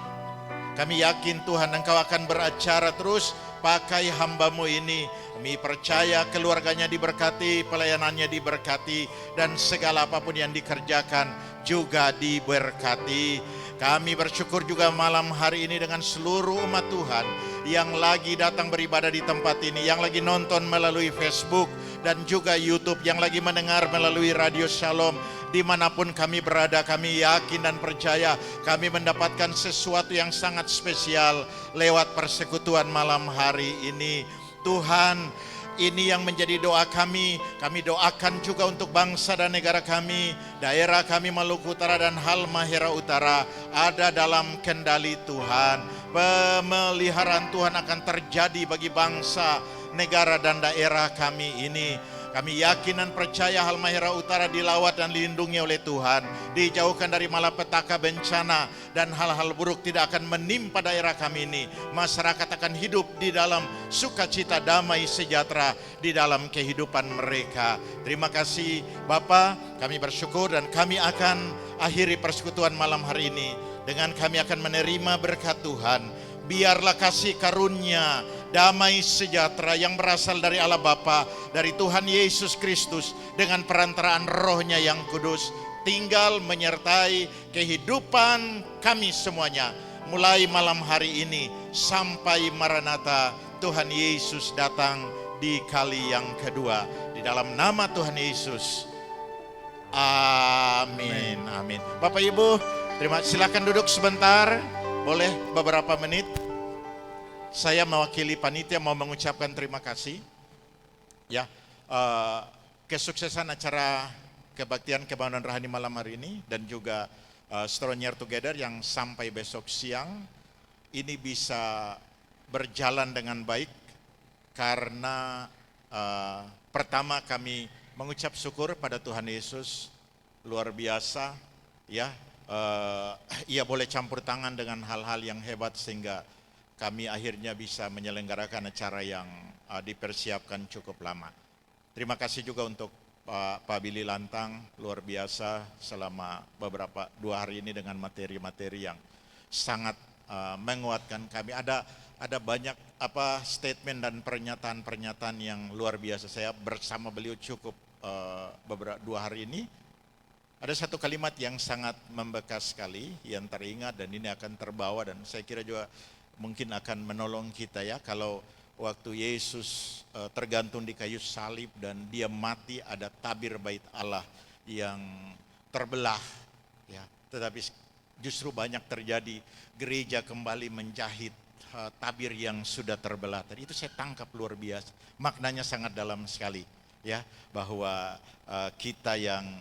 Speaker 4: Kami yakin Tuhan Engkau akan beracara terus pakai hamba-Mu ini. Kami percaya keluarganya diberkati, pelayanannya diberkati, dan segala apapun yang dikerjakan juga diberkati. Kami bersyukur juga malam hari ini dengan seluruh umat Tuhan yang lagi datang beribadah di tempat ini, yang lagi nonton melalui Facebook dan juga YouTube, yang lagi mendengar melalui Radio Shalom. Dimanapun kami berada, kami yakin dan percaya kami mendapatkan sesuatu yang sangat spesial lewat persekutuan malam hari ini. Tuhan, ini yang menjadi doa kami. Kami doakan juga untuk bangsa dan negara kami, daerah kami Maluku Utara dan Halmahera Utara ada dalam kendali Tuhan. Pemeliharaan Tuhan akan terjadi bagi bangsa, negara dan daerah kami ini. Kami yakin dan percaya Halmahera Utara dilawat dan dilindungi oleh Tuhan, dijauhkan dari malapetaka, bencana, dan hal-hal buruk tidak akan menimpa daerah kami ini. Masyarakat akan hidup di dalam sukacita, damai, sejahtera di dalam kehidupan mereka. Terima kasih Bapa, kami bersyukur dan kami akan akhiri persekutuan malam hari ini dengan kami akan menerima berkat Tuhan. Biarlah kasih karunia, damai sejahtera yang berasal dari Allah Bapa, dari Tuhan Yesus Kristus dengan perantaraan Roh-Nya yang kudus tinggal menyertai kehidupan kami semuanya mulai malam hari ini sampai Maranatha Tuhan Yesus datang di kali yang kedua. Di dalam nama Tuhan Yesus, amin. Amin. Bapak Ibu, silakan duduk sebentar. Boleh beberapa menit. Saya mewakili panitia mau mengucapkan terima kasih ya, kesuksesan acara kebaktian kebangunan rohani malam hari ini dan juga Strong Year Together yang sampai besok siang ini bisa berjalan dengan baik karena pertama kami mengucap syukur pada Tuhan Yesus, luar biasa ya. Ia boleh campur tangan dengan hal-hal yang hebat sehingga kami akhirnya bisa menyelenggarakan acara yang dipersiapkan cukup lama. Terima kasih juga untuk Pak Billy Lantang, luar biasa selama beberapa 2 hari ini dengan materi-materi yang sangat menguatkan kami. Ada banyak statement dan pernyataan-pernyataan yang luar biasa. Saya bersama beliau cukup beberapa 2 hari ini. Ada satu kalimat yang sangat membekas sekali, yang teringat dan ini akan terbawa dan saya kira juga mungkin akan menolong kita ya. Kalau waktu Yesus tergantung di kayu salib dan dia mati, ada tabir bait Allah yang terbelah ya. Tetapi justru banyak terjadi gereja kembali menjahit tabir yang sudah terbelah. Tadi itu saya tangkap luar biasa. Maknanya sangat dalam sekali ya, bahwa kita yang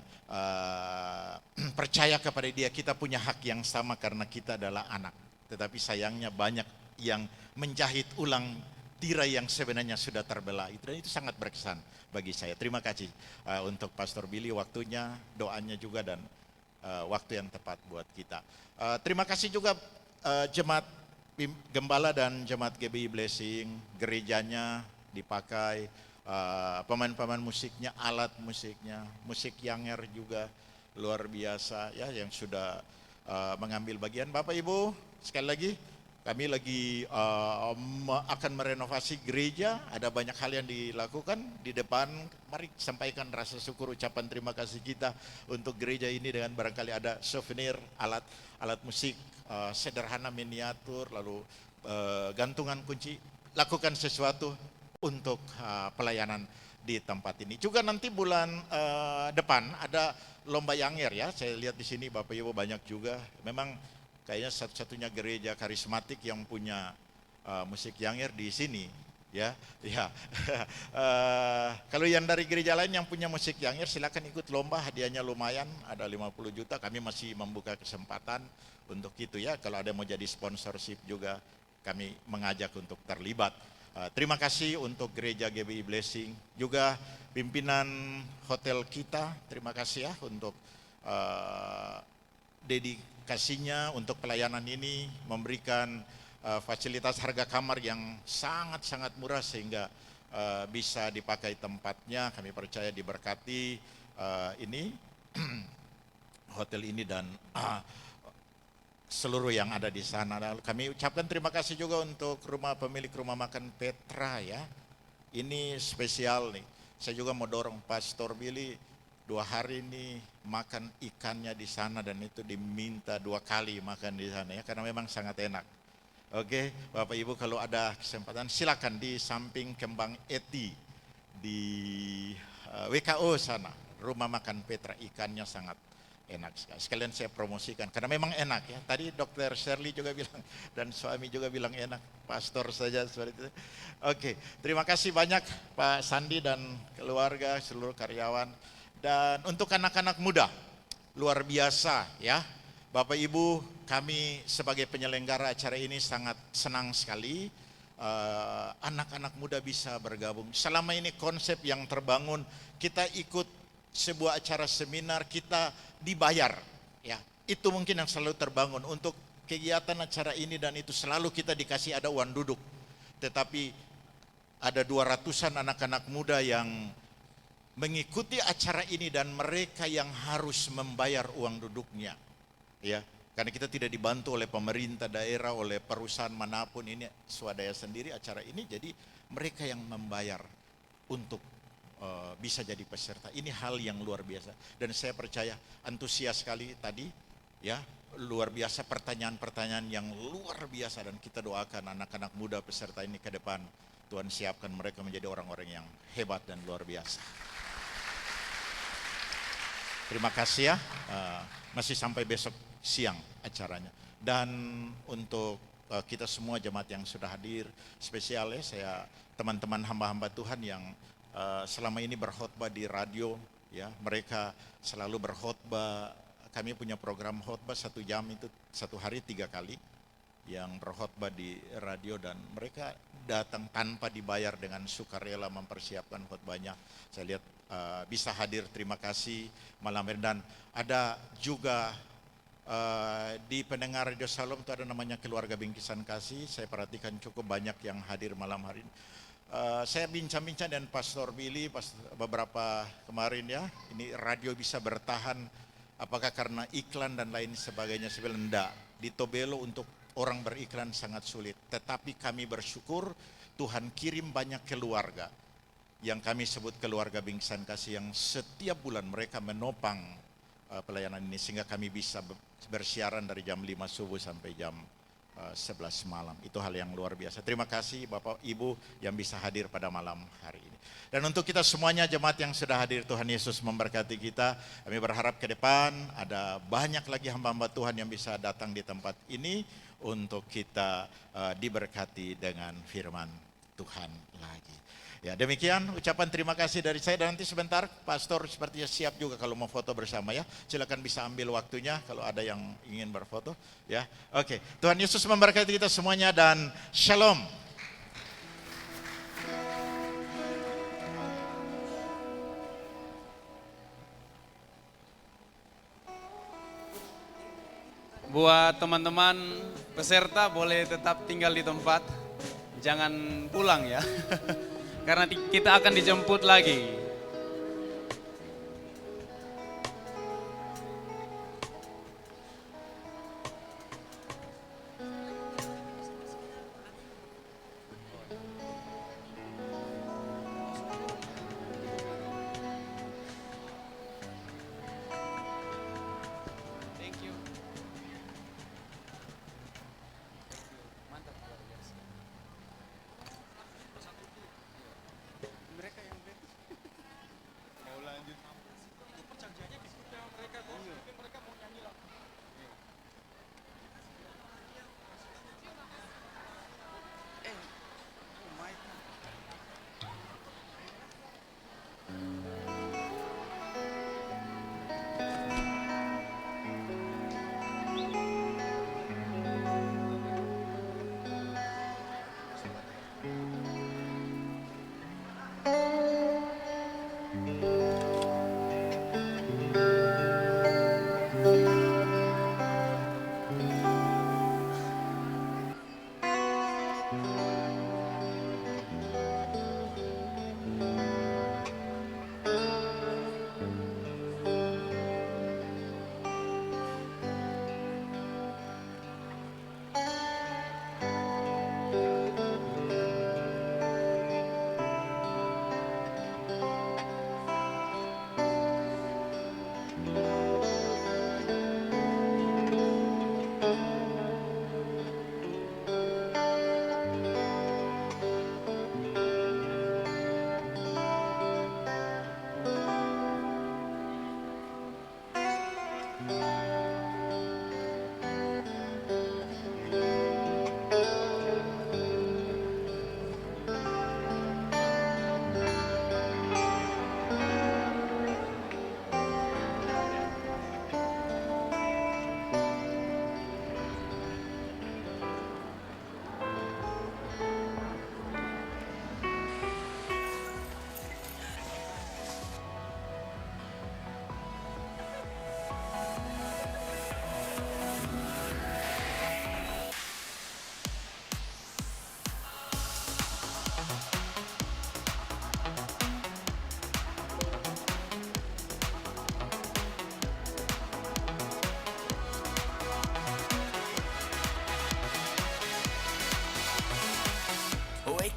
Speaker 4: percaya kepada dia, kita punya hak yang sama karena kita adalah anak. Tetapi sayangnya banyak yang menjahit ulang tirai yang sebenarnya sudah terbelah. Itu sangat berkesan bagi saya. Terima kasih untuk Pastor Billy, waktunya, doanya juga dan waktu yang tepat buat kita. Terima kasih juga jemaat Gembala dan jemaat GBI Blessing, gerejanya dipakai, pemain-pemain musiknya, alat musiknya, musik Yanger juga luar biasa ya yang sudah mengambil bagian. Bapak Ibu, sekali lagi kami lagi akan merenovasi gereja, ada banyak hal yang dilakukan di depan. Mari sampaikan rasa syukur, ucapan terima kasih kita untuk gereja ini dengan barangkali ada souvenir, alat musik sederhana miniatur, lalu gantungan kunci. Lakukan sesuatu untuk pelayanan di tempat ini. Juga nanti bulan depan ada lomba Yanger ya. Saya lihat di sini Bapak Ibu banyak juga. Memang kayaknya satu-satunya gereja karismatik yang punya musik Yanger di sini ya. Ya. Kalau yang dari gereja lain yang punya musik Yanger silakan ikut lomba, hadiahnya lumayan, ada 50 juta. Kami masih membuka kesempatan untuk itu ya. Kalau ada mau jadi sponsorship juga kami mengajak untuk terlibat. Terima kasih untuk gereja GBI Blessing, juga pimpinan hotel kita, terima kasih ya untuk dedikasinya untuk pelayanan ini, memberikan fasilitas harga kamar yang sangat-sangat murah sehingga bisa dipakai tempatnya. Kami percaya diberkati ini hotel ini dan seluruh yang ada di sana. Lalu kami ucapkan terima kasih juga untuk pemilik rumah makan Petra ya. Ini spesial nih. Saya juga mau dorong Pastor Billy 2 hari ini makan ikannya di sana dan itu diminta 2 kali makan di sana ya karena memang sangat enak. Oke, Bapak Ibu kalau ada kesempatan silakan di samping Kembang Eti di WKO sana, rumah makan Petra, ikannya sangat enak sekali. Sekalian saya promosikan karena memang enak ya. Tadi Dokter Shirley juga bilang dan suami juga bilang enak. Pastor saja seperti itu. Oke, terima kasih banyak Pak Sandi dan keluarga, seluruh karyawan. Dan untuk anak-anak muda, luar biasa ya. Bapak Ibu, kami sebagai penyelenggara acara ini sangat senang sekali anak-anak muda bisa bergabung. Selama ini konsep yang terbangun, kita ikut sebuah acara seminar, kita dibayar ya. Itu mungkin yang selalu terbangun untuk kegiatan acara ini dan itu selalu kita dikasih ada uang duduk. Tetapi ada 200-an anak-anak muda yang mengikuti acara ini dan mereka yang harus membayar uang duduknya. Ya, karena kita tidak dibantu oleh pemerintah daerah, oleh perusahaan manapun, ini swadaya sendiri acara ini, jadi mereka yang membayar untuk bisa jadi peserta. Ini hal yang luar biasa dan saya percaya antusias sekali tadi ya, luar biasa pertanyaan-pertanyaan yang luar biasa dan kita doakan anak-anak muda peserta ini ke depan Tuhan siapkan mereka menjadi orang-orang yang hebat dan luar biasa. Terima kasih ya, masih sampai besok siang acaranya. Dan untuk kita semua jemaat yang sudah hadir, spesial ya saya teman-teman hamba-hamba Tuhan yang selama ini berkhotbah di radio ya, mereka selalu berkhotbah. Kami punya program khotbah 1 jam itu 1 hari 3 kali yang berkhotbah di radio dan mereka datang tanpa dibayar dengan sukarela mempersiapkan khotbahnya. Saya lihat bisa hadir, terima kasih malam ini. Dan ada juga di pendengar Radio Shalom itu ada namanya Keluarga Bingkisan Kasih. Saya perhatikan cukup banyak yang hadir malam hari ini. Saya bincang-bincang dengan Pastor Billy beberapa kemarin ya, ini radio bisa bertahan apakah karena iklan dan lain sebagainya. Saya bilang enggak, di Tobelo untuk orang beriklan sangat sulit, tetapi kami bersyukur Tuhan kirim banyak keluarga yang kami sebut keluarga Bingkisan Kasih yang setiap bulan mereka menopang pelayanan ini sehingga kami bisa bersiaran dari jam 5 subuh sampai jam 11 malam. Itu hal yang luar biasa. Terima kasih Bapak Ibu yang bisa hadir pada malam hari ini. Dan untuk kita semuanya jemaat yang sudah hadir, Tuhan Yesus memberkati kita. Kami berharap ke depan ada banyak lagi hamba-hamba Tuhan yang bisa datang di tempat ini untuk kita diberkati dengan firman Tuhan lagi. Ya, demikian ucapan terima kasih dari saya dan nanti sebentar Pastor sepertinya siap juga kalau mau foto bersama ya. Silakan bisa ambil waktunya kalau ada yang ingin berfoto ya. Oke, Tuhan Yesus memberkati kita semuanya dan shalom.
Speaker 2: Buat teman-teman peserta boleh tetap tinggal di tempat, jangan pulang ya. Karena kita akan dijemput lagi.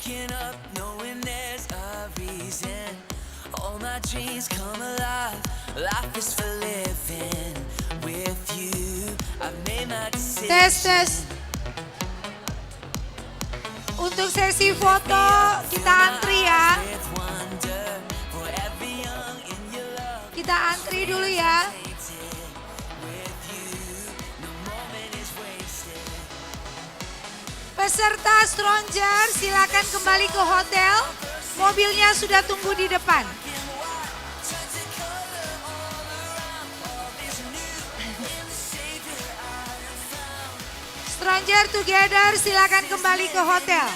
Speaker 5: waking up knowing there's a reason. All my dreams come alive. Life is for living. With you, I've made my decision.
Speaker 6: Tes. Untuk sesi foto kita antri ya.
Speaker 5: With wonder, forever young in your love.
Speaker 6: Kita antri dulu ya.
Speaker 5: With you, no moment is wasted.
Speaker 6: Peserta Stranger silakan kembali ke hotel. Mobilnya sudah tunggu di depan. Stranger Together silakan kembali ke hotel.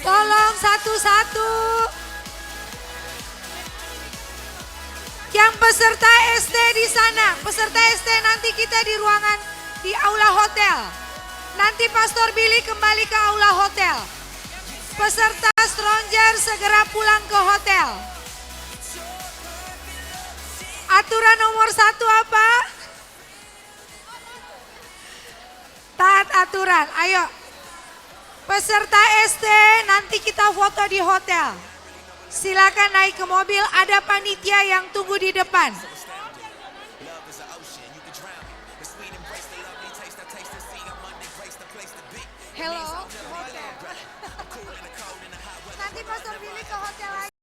Speaker 6: Tolong satu-satu. Yang peserta SD di sana, peserta SD nanti kita di ruangan di aula hotel. Nanti Pastor Billy kembali ke aula hotel. Peserta Stranger segera pulang ke hotel. Aturan nomor 1 apa? Taat aturan, ayo. Peserta SD nanti kita foto di hotel. Silakan naik ke mobil, ada panitia yang tunggu di depan. Hello, hotel. Nanti Pastor Billy ke hotel